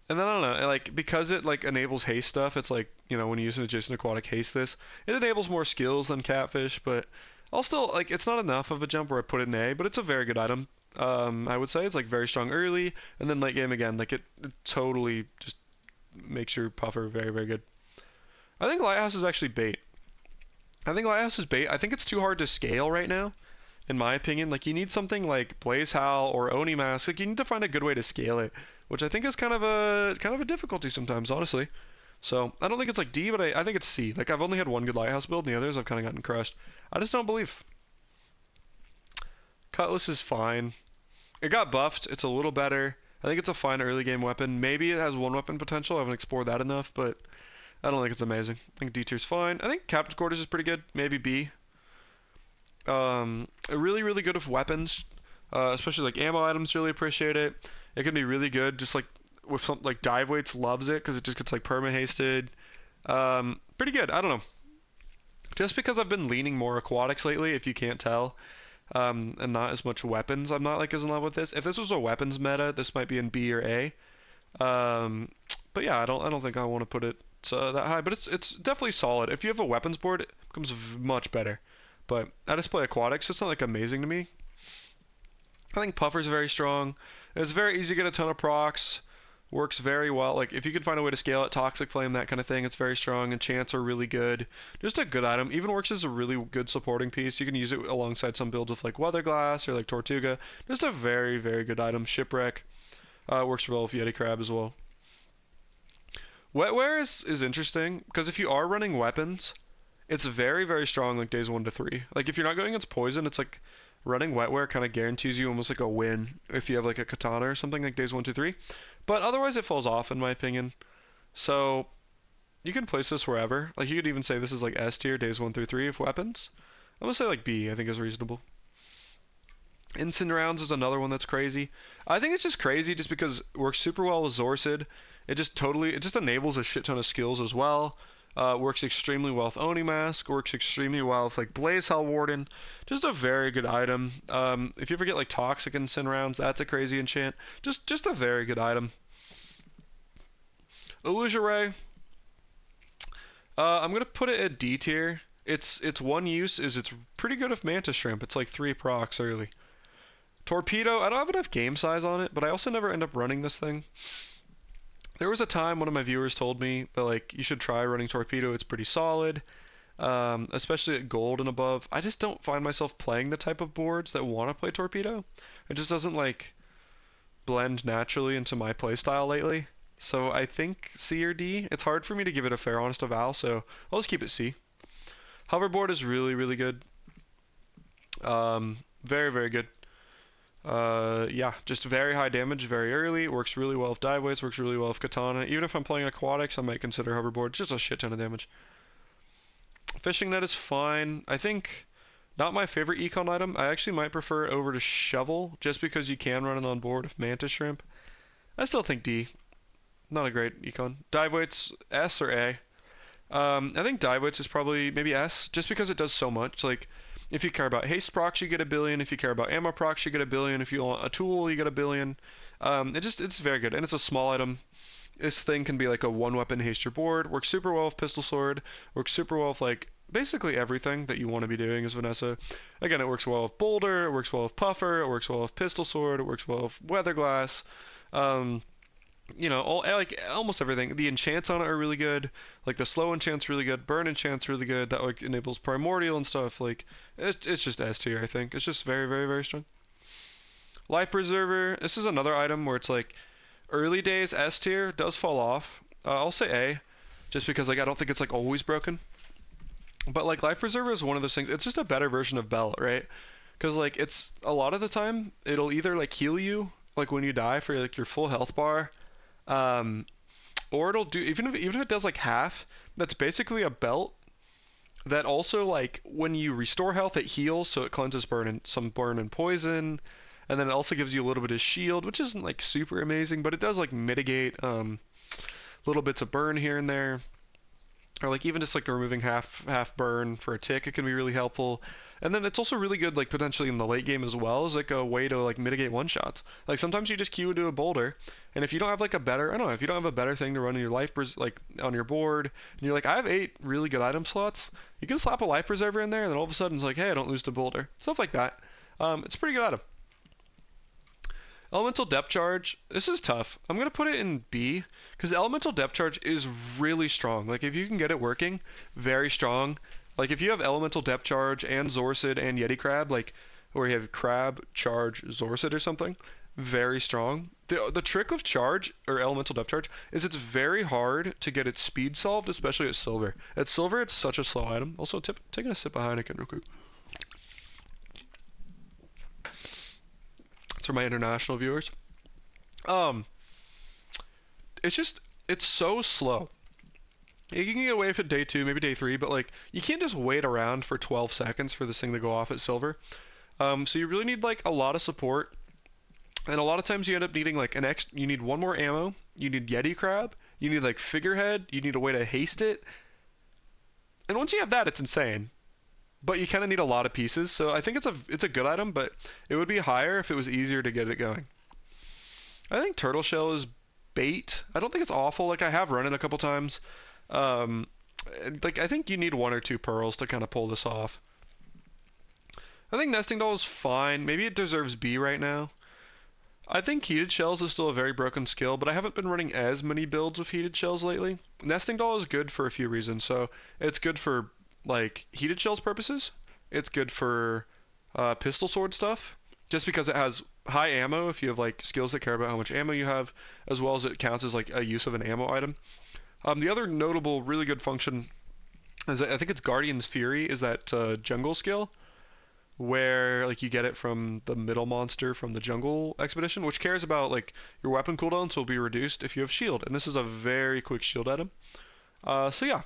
and then I don't know, like, because it, like, enables haste stuff, it's like, you know, when you use an adjacent aquatic haste this, it enables more skills than Catfish, but I'll still, like, it's not enough of a jump where I put it in A, but it's a very good item. I would say it's, like, very strong early, and then late game again, like, it totally just makes your puffer very, very good. I think Lighthouse is actually bait. I think Lighthouse is bait. I think it's too hard to scale right now, in my opinion. Like, you need something like Blaze Howl or Oni Mask. Like, you need to find a good way to scale it, which I think is kind of a difficulty sometimes, honestly. So I don't think it's like D, but I think it's C. Like, I've only had one good Lighthouse build, and the others I've kind of gotten crushed. I just don't believe. Cutlass is fine. It got buffed. It's a little better. I think it's a fine early game weapon. Maybe it has one weapon potential. I haven't explored that enough, but I don't think it's amazing. I think D tier's fine. I think Captain's Quarters is pretty good. Maybe B. Really, really good with weapons, especially like ammo items. Really appreciate it. It can be really good, just like with some like dive weights. Loves it because it just gets like perma hasted. Pretty good. I don't know. Just because I've been leaning more aquatics lately, if you can't tell, and not as much weapons. I'm not like as in love with this. If this was a weapons meta, this might be in B or A. But yeah, I don't think I want to put it that high. But it's definitely solid. If you have a weapons board, it becomes much better. But I just play aquatics, so it's not like amazing to me. I think Puffer's very strong. It's very easy to get a ton of procs. Works very well. Like, if you can find a way to scale it, Toxic Flame, that kind of thing, it's very strong. Enchants are really good. Just a good item. Even works as a really good supporting piece. You can use it alongside some builds with like Weather Glass or like Tortuga. Just a very, very good item. Shipwreck. Works well with Yeti Crab as well. Wetware is interesting, because if you are running weapons, it's very, very strong like days 1 to 3. Like, if you're not going against poison, it's like running Wetware kind of guarantees you almost like a win if you have like a katana or something like days 1 to 3. But otherwise it falls off in my opinion. So you can place this wherever. Like, you could even say this is like S tier days 1 through 3 of weapons. I'm gonna say like B, I think is reasonable. Instant Rounds is another one that's crazy. I think it's just crazy just because it works super well with Zorcid. It just enables a shit ton of skills as well. Works extremely well with Oni Mask. Works extremely well with like Blaze Hell Warden. Just a very good item. If you ever get like Toxic Instant Rounds, that's a crazy enchant. Just a very good item. Illusion Ray. I'm gonna put it at D tier. Its one use is it's pretty good with Mantis Shrimp. It's like 3 procs early. Torpedo, I don't have enough game size on it, but I also never end up running this thing. There was a time one of my viewers told me that like you should try running Torpedo. It's pretty solid, especially at gold and above. I just don't find myself playing the type of boards that want to play Torpedo. It just doesn't like blend naturally into my playstyle lately. So I think C or D. It's hard for me to give it a fair, honest eval, so I'll just keep it C. Hoverboard is really, really good. Very, very good. Yeah, just very high damage very early. Works really well with dive weights, works really well with katana. Even if I'm playing aquatics, I might consider hoverboard. Just a shit ton of damage. Fishing net is fine. I think not my favorite econ item. I actually might prefer it over to shovel, just because you can run it on board with mantis shrimp. I still think D. Not a great econ. Dive weights, S or A. I think dive weights is probably maybe S, just because it does so much. Like, if you care about haste procs, you get a billion. If you care about ammo procs, you get a billion. If you want a tool, you get a billion. It's very good, and it's a small item. This thing can be like a one-weapon haste your board. Works super well with pistol sword. Works super well with like basically everything that you want to be doing as Vanessa. Again, it works well with boulder. It works well with puffer. It works well with pistol sword. It works well with weather glass. You know, like almost everything. The enchants on it are really good. Like the slow enchant's really good. Burn enchant's really good. That like enables primordial and stuff. Like it's just S tier, I think. It's just very, very, very strong. Life preserver. This is another item where it's like early days S tier does fall off. I'll say A, just because like I don't think it's like always broken. But like life preserver is one of those things. It's just a better version of belt, right? Because like it's a lot of the time it'll either like heal you like when you die for like your full health bar, um, or it'll do even if it does like half. That's basically a belt that also like when you restore health it heals, so it cleanses burn and poison, and then it also gives you a little bit of shield, which isn't like super amazing, but it does like mitigate little bits of burn here and there. Or like even just like removing half burn for a tick, it can be really helpful. And then it's also really good like potentially in the late game as well as like a way to like mitigate one shots. Like sometimes you just queue into a boulder, and if you don't have like a better, I don't know, if you don't have a better thing to run in your like on your board, and you're like I have 8 really good item slots, you can slap a life preserver in there, and then all of a sudden it's like hey I don't lose to boulder, stuff like that. It's a pretty good item. Elemental depth charge. This is tough. I'm gonna put it in B because elemental depth charge is really strong. Like if you can get it working, very strong. Like if you have elemental depth charge and Zorsid and Yeti Crab, like or you have Crab charge Zorsid or something, very strong. The trick of charge or elemental depth charge is it's very hard to get its speed solved, especially at silver. At silver, it's such a slow item. Also, taking a sip of Heineken real quick. It's for my international viewers. Um, it's just it's so slow. You can get away with it day 2, maybe day 3, but like you can't just wait around for 12 seconds for this thing to go off at silver. So you really need like a lot of support, and a lot of times you end up needing like you need one more ammo, you need Yeti Crab, you need like Figurehead, you need a way to haste it, and once you have that, it's insane. But you kind of need a lot of pieces, so I think it's a good item, but it would be higher if it was easier to get it going. I think Turtle Shell is bait. I don't think it's awful. Like I have run it a couple times. Um, like I think you need 1 or 2 pearls to kind of pull this off. I think Nesting Doll is fine. Maybe it deserves B right now. I think Heated Shells is still a very broken skill, but I haven't been running as many builds with Heated Shells lately. Nesting Doll is good for a few reasons. So it's good for like Heated Shells purposes. It's good for pistol sword stuff, just because it has high ammo if you have like skills that care about how much ammo you have, as well as it counts as like a use of an ammo item. The other notable really good function is that I think it's Guardian's Fury is that jungle skill, where like you get it from the middle monster from the jungle expedition, which cares about like your weapon cooldowns will be reduced if you have shield, and this is a very quick shield item. So yeah,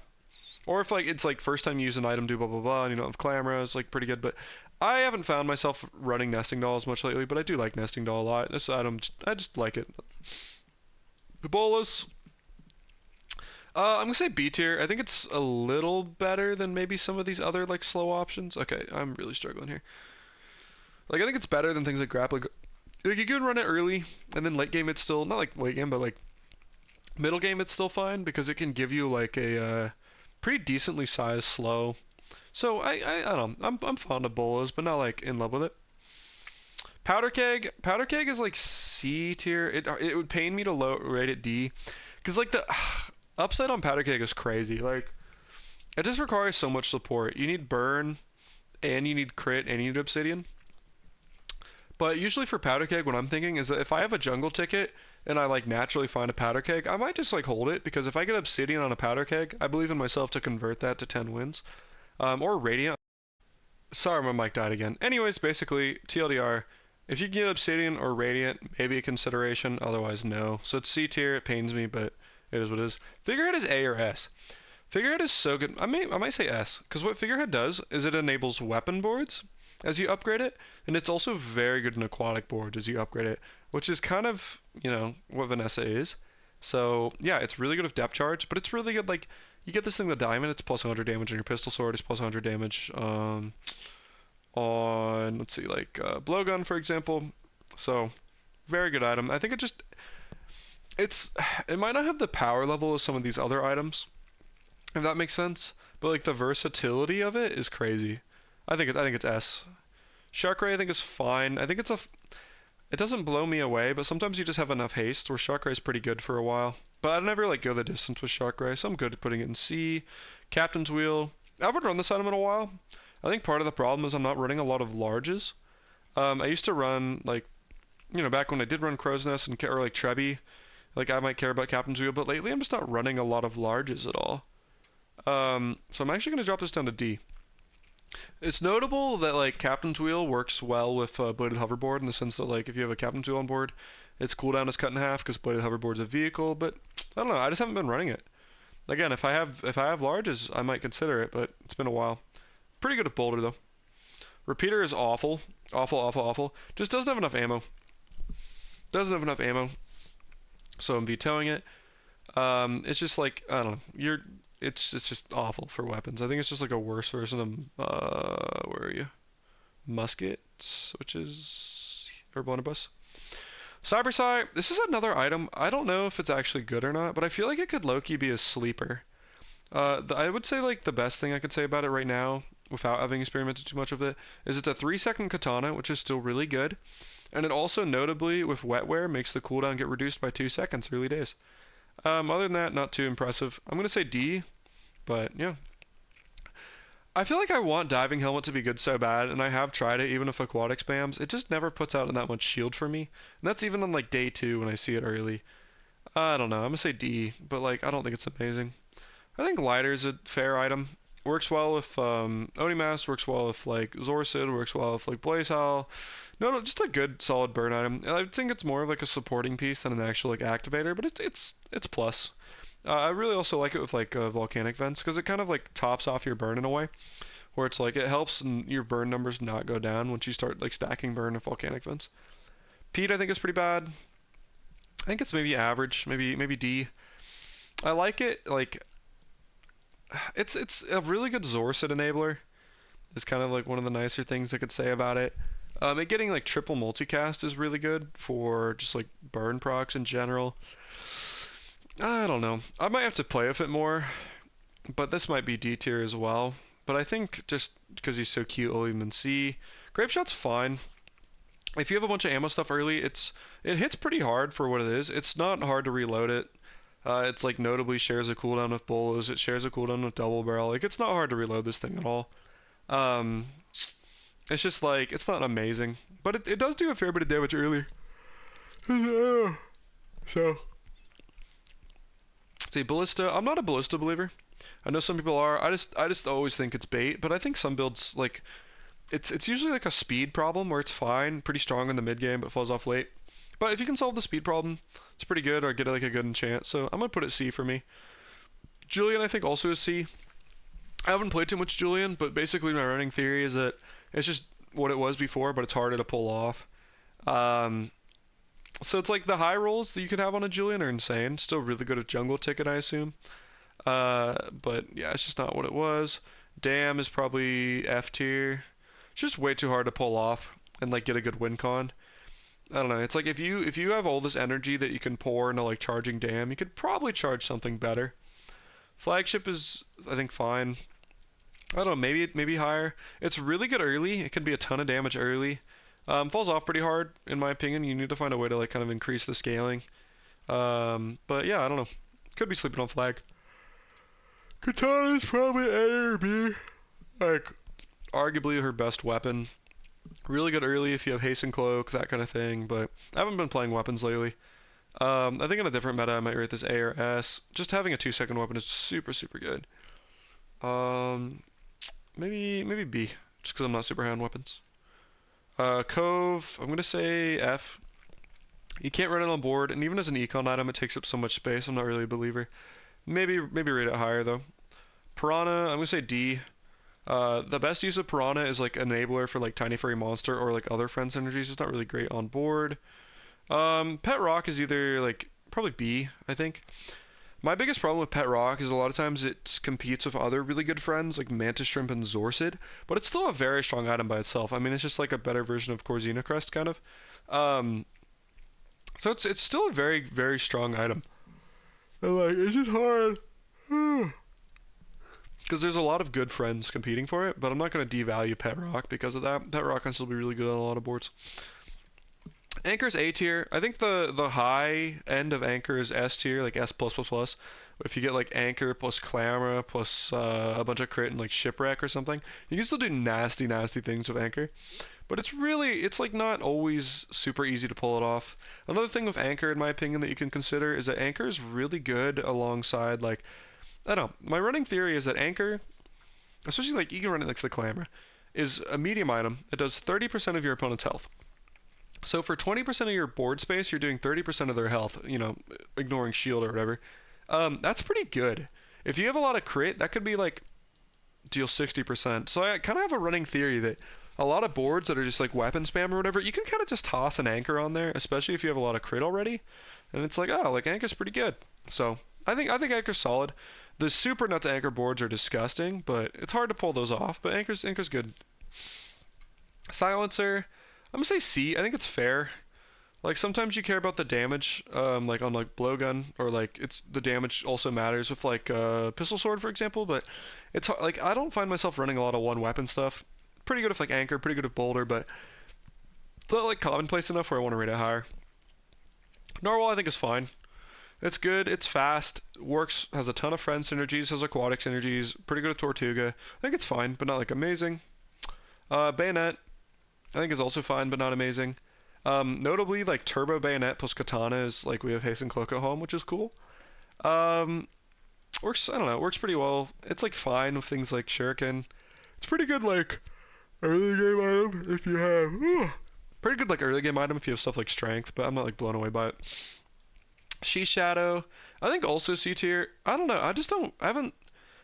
or if like it's like first time you use an item, do blah blah blah, and you don't have Clamora, it's like pretty good. But I haven't found myself running Nesting Doll as much lately, but I do like Nesting Doll a lot. This item, I just like it. Ebolas. I'm gonna say B tier. I think it's a little better than maybe some of these other like slow options. Okay, I'm really struggling here. Like I think it's better than things like grappling. Like you can run it early, and then late game it's still not like late game, but like middle game it's still fine because it can give you like a pretty decently sized slow. So I don't know. I'm fond of bolas, but not like in love with it. Powder keg is like C tier. It would pain me to rate it D, because like the upside on powder keg is crazy. Like it just requires so much support. You need burn, and you need crit, and you need obsidian. But usually for powder keg, what I'm thinking is that if I have a jungle ticket and I like naturally find a powder keg, I might just like hold it, because if I get obsidian on a powder keg, I believe in myself to convert that to 10 wins. Or radiant. Sorry, my mic died again. Anyways, basically TLDR, if you can get obsidian or radiant, maybe a consideration. Otherwise, no. So it's C tier. It pains me, but it is what it is. Figurehead is A or S. Figurehead is so good. I might say S, because what Figurehead does is it enables weapon boards as you upgrade it, and it's also very good in aquatic boards as you upgrade it, which is kind of, you know, what Vanessa is. So yeah, it's really good with depth charge, but it's really good, like, you get this thing, the diamond, it's plus 100 damage on your pistol sword, it's plus 100 damage on, let's see, like, blowgun, for example. So, very good item. I think it might not have the power level of some of these other items, if that makes sense, but like the versatility of it is crazy. I think it's S. Shark Ray I think is fine. I think it doesn't blow me away, but sometimes you just have enough haste where Shark Ray is pretty good for a while. But I never like go the distance with Shark Ray, so I'm good at putting it in C. Captain's Wheel. I haven't run this item in a while. I think part of the problem is I'm not running a lot of larges. I used to run like, you know, back when I did run Crow's Nest or like Trebby, Like I might care about Captain's Wheel, but lately I'm just not running a lot of larges at all. So I'm actually going to drop this down to D. It's notable that like Captain's Wheel works well with Bladed Hoverboard in the sense that like if you have a Captain's Wheel on board, its cooldown is cut in half because Bladed Hoverboard's a vehicle. But I don't know. I just haven't been running it. Again, if I have larges, I might consider it, but it's been a while. Pretty good with Boulder though. Repeater is awful, awful, awful, awful. Just doesn't have enough ammo. Doesn't have enough ammo, so I'm vetoing it. It's just like I don't know. It's just awful for weapons. I think it's just like a worse version of where are you? Musket, which is or blunderbuss. Cyber Psy, this is another item. I don't know if it's actually good or not, but I feel like it could low-key be a sleeper. I would say like the best thing I could say about it right now, without having experimented too much with it, is it's a 3-second katana, which is still really good, and it also notably with wetware makes the cooldown get reduced by 2 seconds early days. Other than that, not too impressive. I'm gonna say D, but yeah. I feel like I want diving helmet to be good so bad, and I have tried it even if aquatic spams. It just never puts out that much shield for me, and that's even on like day 2 when I see it early. I don't know. I'm gonna say D, but like I don't think it's amazing. I think lighter is a fair item. Works well with Onimask, works well with like Zorsid, works well with like Blazehowl. No, just a good solid burn item. I think it's more of like a supporting piece than an actual like activator, but it's plus. I really also like it with like volcanic vents because it kind of like tops off your burn in a way, where it's like it helps your burn numbers not go down once you start like stacking burn with volcanic vents. Pete I think is pretty bad. I think it's maybe average, maybe D. I like it like it's a really good Zorsid enabler. Is kind of like one of the nicer things I could say about it. It getting like triple multicast is really good for just like burn procs in general. I don't know. I might have to play with it more, but this might be D tier as well. But I think just because he's so cute, I'll even C. Grape Shot's fine. If you have a bunch of ammo stuff early, it hits pretty hard for what it is. It's not hard to reload it. It's like notably shares a cooldown with Bolos. It shares a cooldown with Double Barrel. Like it's not hard to reload this thing at all. Um, it's just like it's not amazing, but it does do a fair bit of damage early. So, see Ballista. I'm not a Ballista believer. I know some people are. I just always think it's bait, but I think some builds like it's usually like a speed problem where it's fine, pretty strong in the mid game, but falls off late. But if you can solve the speed problem, it's pretty good, or get like a good enchant. So I'm gonna put it C for me. Julian I think also is C. I haven't played too much Julian, but basically my running theory is that it's just what it was before, but it's harder to pull off. So it's like the high rolls that you can have on a Julian are insane. Still really good at jungle ticket, I assume. But yeah, it's just not what it was. Dam is probably F tier. It's just way too hard to pull off and like get a good win con. I don't know. It's like if you have all this energy that you can pour into like charging Dam, you could probably charge something better. Flagship is I think fine. I don't know, maybe higher. It's really good early. It can be a ton of damage early. Falls off pretty hard in my opinion. You need to find a way to like kind of increase the scaling. But yeah, I don't know. Could be sleeping on flag. Katana's probably A or B. Like arguably her best weapon. Really good early if you have haste and cloak, that kind of thing. But I haven't been playing weapons lately. I think in a different meta I might rate this A or S. Just having a 2-second weapon is super good. Maybe B, just because I'm not super high on weapons. Cove, I'm gonna say F. You can't run it on board, and even as an econ item, it takes up so much space. I'm not really a believer. Maybe rate it higher though. Piranha, I'm gonna say D. The best use of Piranha is like enabler for like Tiny Furry Monster or like other friend synergies. It's not really great on board. Pet Rock is either like probably B, I think. My biggest problem with Pet Rock is a lot of times it competes with other really good friends like Mantis Shrimp and Zorsid, but it's still a very strong item by itself. I mean, it's just like a better version of Corzina Crest kind of. So it's still a very strong item. And like it's just hard because there's a lot of good friends competing for it, but I'm not going to devalue Pet Rock because of that. Pet Rock can still be really good on a lot of boards. Anchor's A tier. I think the high end of Anchor is S tier, like S+++. If you get like Anchor plus Clamor plus a bunch of crit and like Shipwreck or something, you can still do nasty things with Anchor. But it's like not always super easy to pull it off. Another thing with Anchor, in my opinion, that you can consider is that Anchor is really good alongside, like, I don't know. My running theory is that Anchor, especially like you can run it next to the Clamor, is a medium item that does 30% of your opponent's health. So for 20% of your board space, you're doing 30% of their health, ignoring shield or whatever. That's pretty good. If you have a lot of crit, that could be like deal 60%. So I kind of have a running theory that a lot of boards that are just like weapon spam or whatever, you can kind of just toss an Anchor on there, especially if you have a lot of crit already. And it's like, oh, like Anchor's pretty good. So I think Anchor's solid. The super nuts Anchor boards are disgusting, but it's hard to pull those off. But Anchor's good. Silencer, I'm gonna say C. I think it's fair. Like sometimes you care about the damage, like on like blowgun, or like it's the damage also matters with like pistol sword, for example. But it's like I don't find myself running a lot of one weapon stuff. Pretty good with like Anchor, pretty good with Boulder, but not like commonplace enough where I want to rate it higher. Narwhal I think is fine. It's good, it's fast, works, has a ton of friend synergies, has aquatic synergies, pretty good at Tortuga. I think it's fine, but not like amazing. Bayonet, I think is also fine, but not amazing. Notably, like Turbo Bayonet plus Katana is like we have Hasten Cloak at home, which is cool. Um, I don't know, it works pretty well. It's like fine with things like Shuriken. It's pretty good like early game item if you have. Pretty good like early game item if you have stuff like Strength, but I'm not like blown away by it. She Shadow, I think also C tier. I don't know. I haven't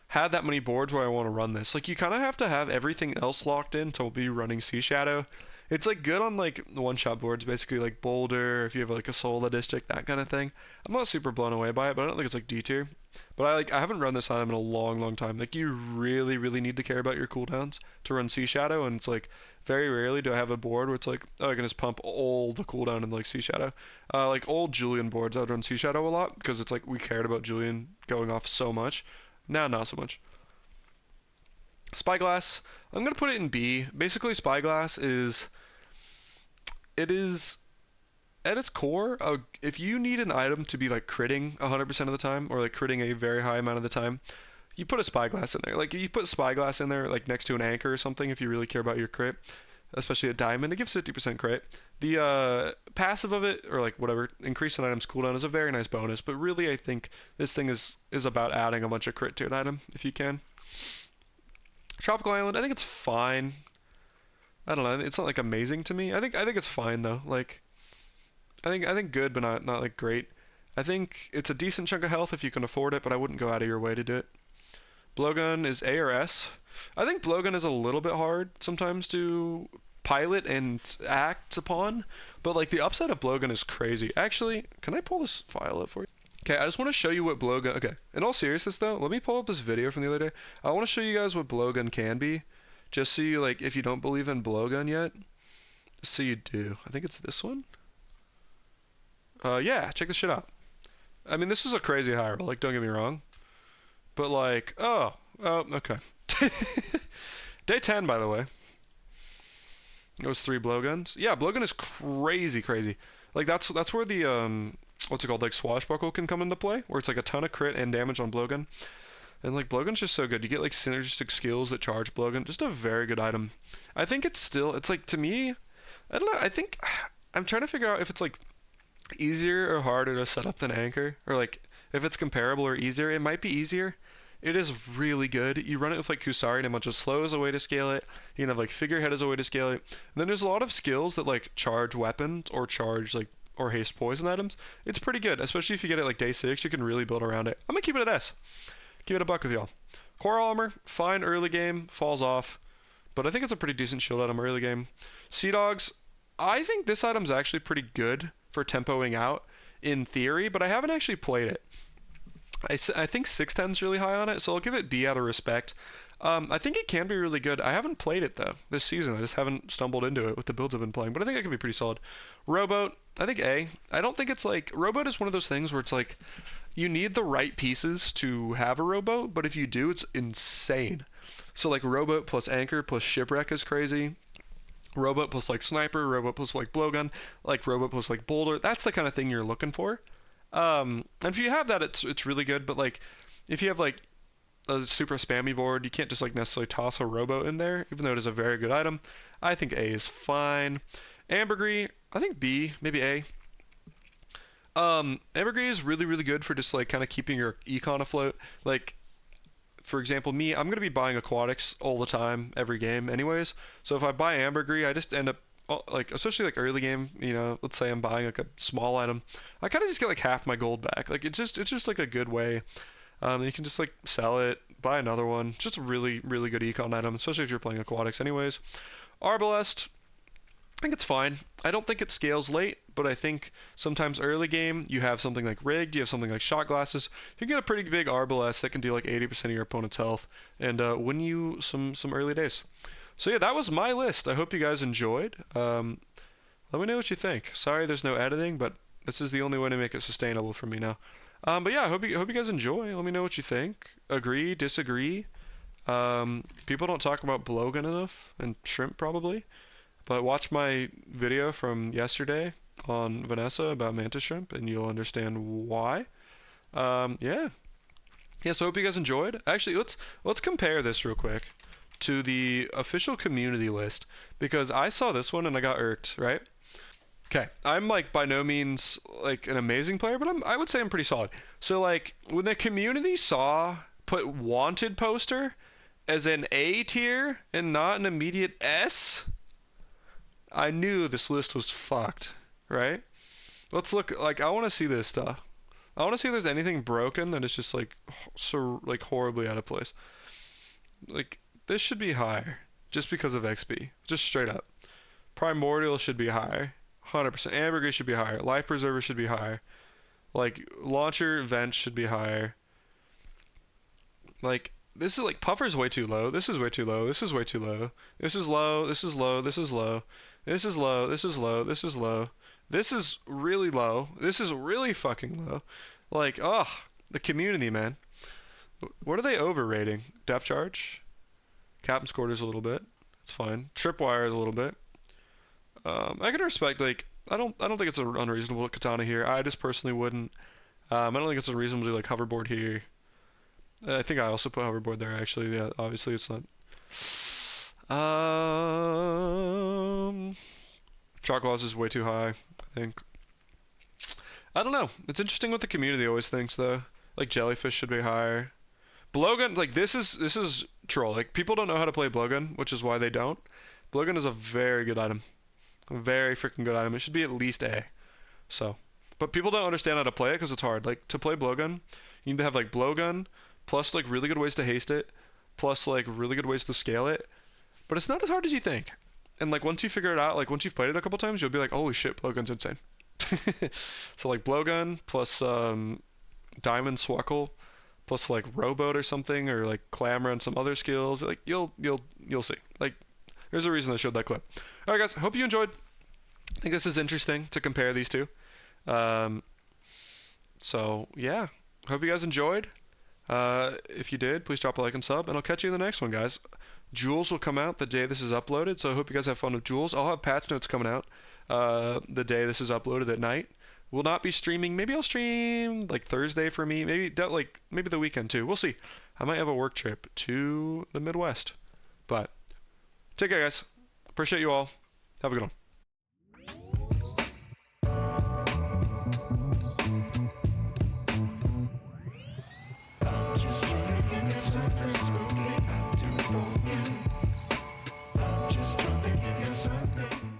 had that many boards where I want to run this. Like you kind of have to have everything else locked in to be running Sea Shadow. It's like good on like one-shot boards, basically like Boulder, if you have like a Sola District, that kind of thing. I'm not super blown away by it, but I don't think it's like D tier. But I haven't run this item in a long, long time. Like you really, really need to care about your cooldowns to run Sea Shadow, and it's like very rarely do I have a board where it's like, oh, I can just pump all the cooldown in like Sea Shadow. Like old Julian boards, I would run Sea Shadow a lot because it's like we cared about Julian going off so much. Now, not so much. Spyglass, I'm gonna put it in B. Basically, Spyglass is at its core, if you need an item to be like critting 100% of the time, or like critting a very high amount of the time, you put a Spyglass in there. Like you put Spyglass in there, like next to an Anchor or something, if you really care about your crit, especially a Diamond, it gives 50% crit. The passive of it, or like whatever, increase an item's cooldown is a very nice bonus, but really I think this thing is about adding a bunch of crit to an item, if you can. Tropical Island, I think it's fine. I don't know, it's not like amazing to me. I think it's fine though. Like I think good, but not like great. I think it's a decent chunk of health if you can afford it, but I wouldn't go out of your way to do it. Blowgun is A or S. I think Blowgun is a little bit hard sometimes to pilot and act upon, but like the upside of Blowgun is crazy. Actually, can I pull this file up for you? Okay, I just want to show you what Blowgun. Okay, in all seriousness though, let me pull up this video from the other day. I want to show you guys what Blowgun can be, just so you like, if you don't believe in Blowgun yet, just so you do. I think it's this one. Yeah, check this shit out. I mean, this is a crazy high roll. Like, don't get me wrong. But like, okay. Day 10, by the way. It was 3 blowguns. Yeah, blowgun is crazy, crazy. Like that's where the what's it called? Like swashbuckle can come into play, where it's like a ton of crit and damage on blowgun. And like blowgun's just so good. You get like synergistic skills that charge blowgun. Just a very good item. I think it's like to me, I don't know. I think I'm trying to figure out if it's like easier or harder to set up than Anchor, or like if it's comparable or easier. It might be easier. It is really good. You run it with like Kusari and a bunch of slow as a way to scale it. You can have like Figurehead as a way to scale it. And then there's a lot of skills that like charge weapons or charge like or haste poison items. It's pretty good, especially if you get it like day 6. You can really build around it. I'm gonna keep it at S. Give it a buck with y'all. Coral Armor, fine early game, falls off, but I think it's a pretty decent shield item early game. Sea Dogs, I think this item's actually pretty good for tempoing out in theory, but I haven't actually played it. I think 610's really high on it, so I'll give it B out of respect. I think it can be really good. I haven't played it though this season. I just haven't stumbled into it with the builds I've been playing, but I think it can be pretty solid. Rowboat, I think A. I don't think it's like Rowboat is one of those things where it's like you need the right pieces to have a rowboat, but if you do, it's insane. So like Rowboat plus Anchor plus Shipwreck is crazy. Rowboat plus like Sniper, Rowboat plus like Blowgun, like Rowboat plus like Boulder. That's the kind of thing you're looking for. And if you have that, it's really good. But like, if you have like a super spammy board, you can't just like necessarily toss a Robo in there, even though it is a very good item. I think A is fine. Ambergris, I think B, maybe A. Ambergris is really, really good for just like kind of keeping your econ afloat. Like, for example, me, I'm going to be buying aquatics all the time, every game anyways. So if I buy ambergris, I just end up, like, especially like early game, you know, let's say I'm buying like a small item, I kind of just get like half my gold back. Like, it's just like a good way. You can just like sell it, buy another one. Just a really, really good econ item, especially if you're playing aquatics anyways. Arbalest, I think it's fine. I don't think it scales late, but I think sometimes early game you have something like rigged, you have something like shot glasses. You get a pretty big Arbalest that can do like 80% of your opponent's health and win you some early days. So yeah, that was my list. I hope you guys enjoyed. Let me know what you think. Sorry there's no editing, but this is the only way to make it sustainable for me now. But yeah, I hope you guys enjoy. Let me know what you think. Agree, disagree. People don't talk about Blogan enough and shrimp probably. But watch my video from yesterday on Vanessa about mantis shrimp, and you'll understand why. Yeah. Yeah. So I hope you guys enjoyed. Actually, let's compare this real quick to the official community list because I saw this one and I got irked. Right? Okay. I'm like by no means like an amazing player, but I would say I'm pretty solid. So like when the community saw put wanted poster as an A tier and not an immediate S. I knew this list was fucked, right? Let's look, like, I want to see this stuff. I want to see if there's anything broken that is just, like, so, like, horribly out of place. Like, this should be higher, just because of XP. Just straight up. Primordial should be higher. 100%. Ambergris should be higher. Life Preserver should be higher. Like, Launcher Vent should be higher. Like, this is, like, Puffer's way too low. This is way too low. This is way too low. This is low. This is low. This is low. This is low. This is low. This is low. This is really low. This is really fucking low. Like, ugh, the community, man. What are they overrating? Depth charge? Captain's quarters a little bit. It's fine. Tripwire is a little bit. I can respect like I don't think it's an unreasonable katana here. I just personally wouldn't. I don't think it's unreasonable to do like hoverboard here. I think I also put hoverboard there actually. Yeah, obviously it's not. Shot glass is way too high, I think. I don't know. It's interesting what the community always thinks though. Like jellyfish should be higher. Blowgun, like this is troll. Like people don't know how to play blowgun, which is why they don't. Blowgun is a very good item. A very freaking good item. It should be at least A. So, but people don't understand how to play it because it's hard. Like to play blowgun, you need to have like blowgun plus like really good ways to haste it, plus like really good ways to scale it. But it's not as hard as you think. And like once you figure it out, like once you've played it a couple times, you'll be like, holy shit, blowgun's insane. So like blowgun plus diamond swuckle plus like rowboat or something or like clamor and some other skills, like you'll see. Like there's a reason I showed that clip. All right, guys, hope you enjoyed. I think this is interesting to compare these two. Um, so yeah, hope you guys enjoyed. If you did, please drop a like and sub, and I'll catch you in the next one, guys. Jewels will come out the day this is uploaded, so I hope you guys have fun with Jewels. I'll have patch notes coming out the day this is uploaded at night. Will not be streaming. Maybe I'll stream like Thursday for me. Maybe the weekend too. We'll see. I might have a work trip to the Midwest. But take care, guys. Appreciate you all. Have a good one. Just trying to get something smoky out to forget. I'm just trying to get something.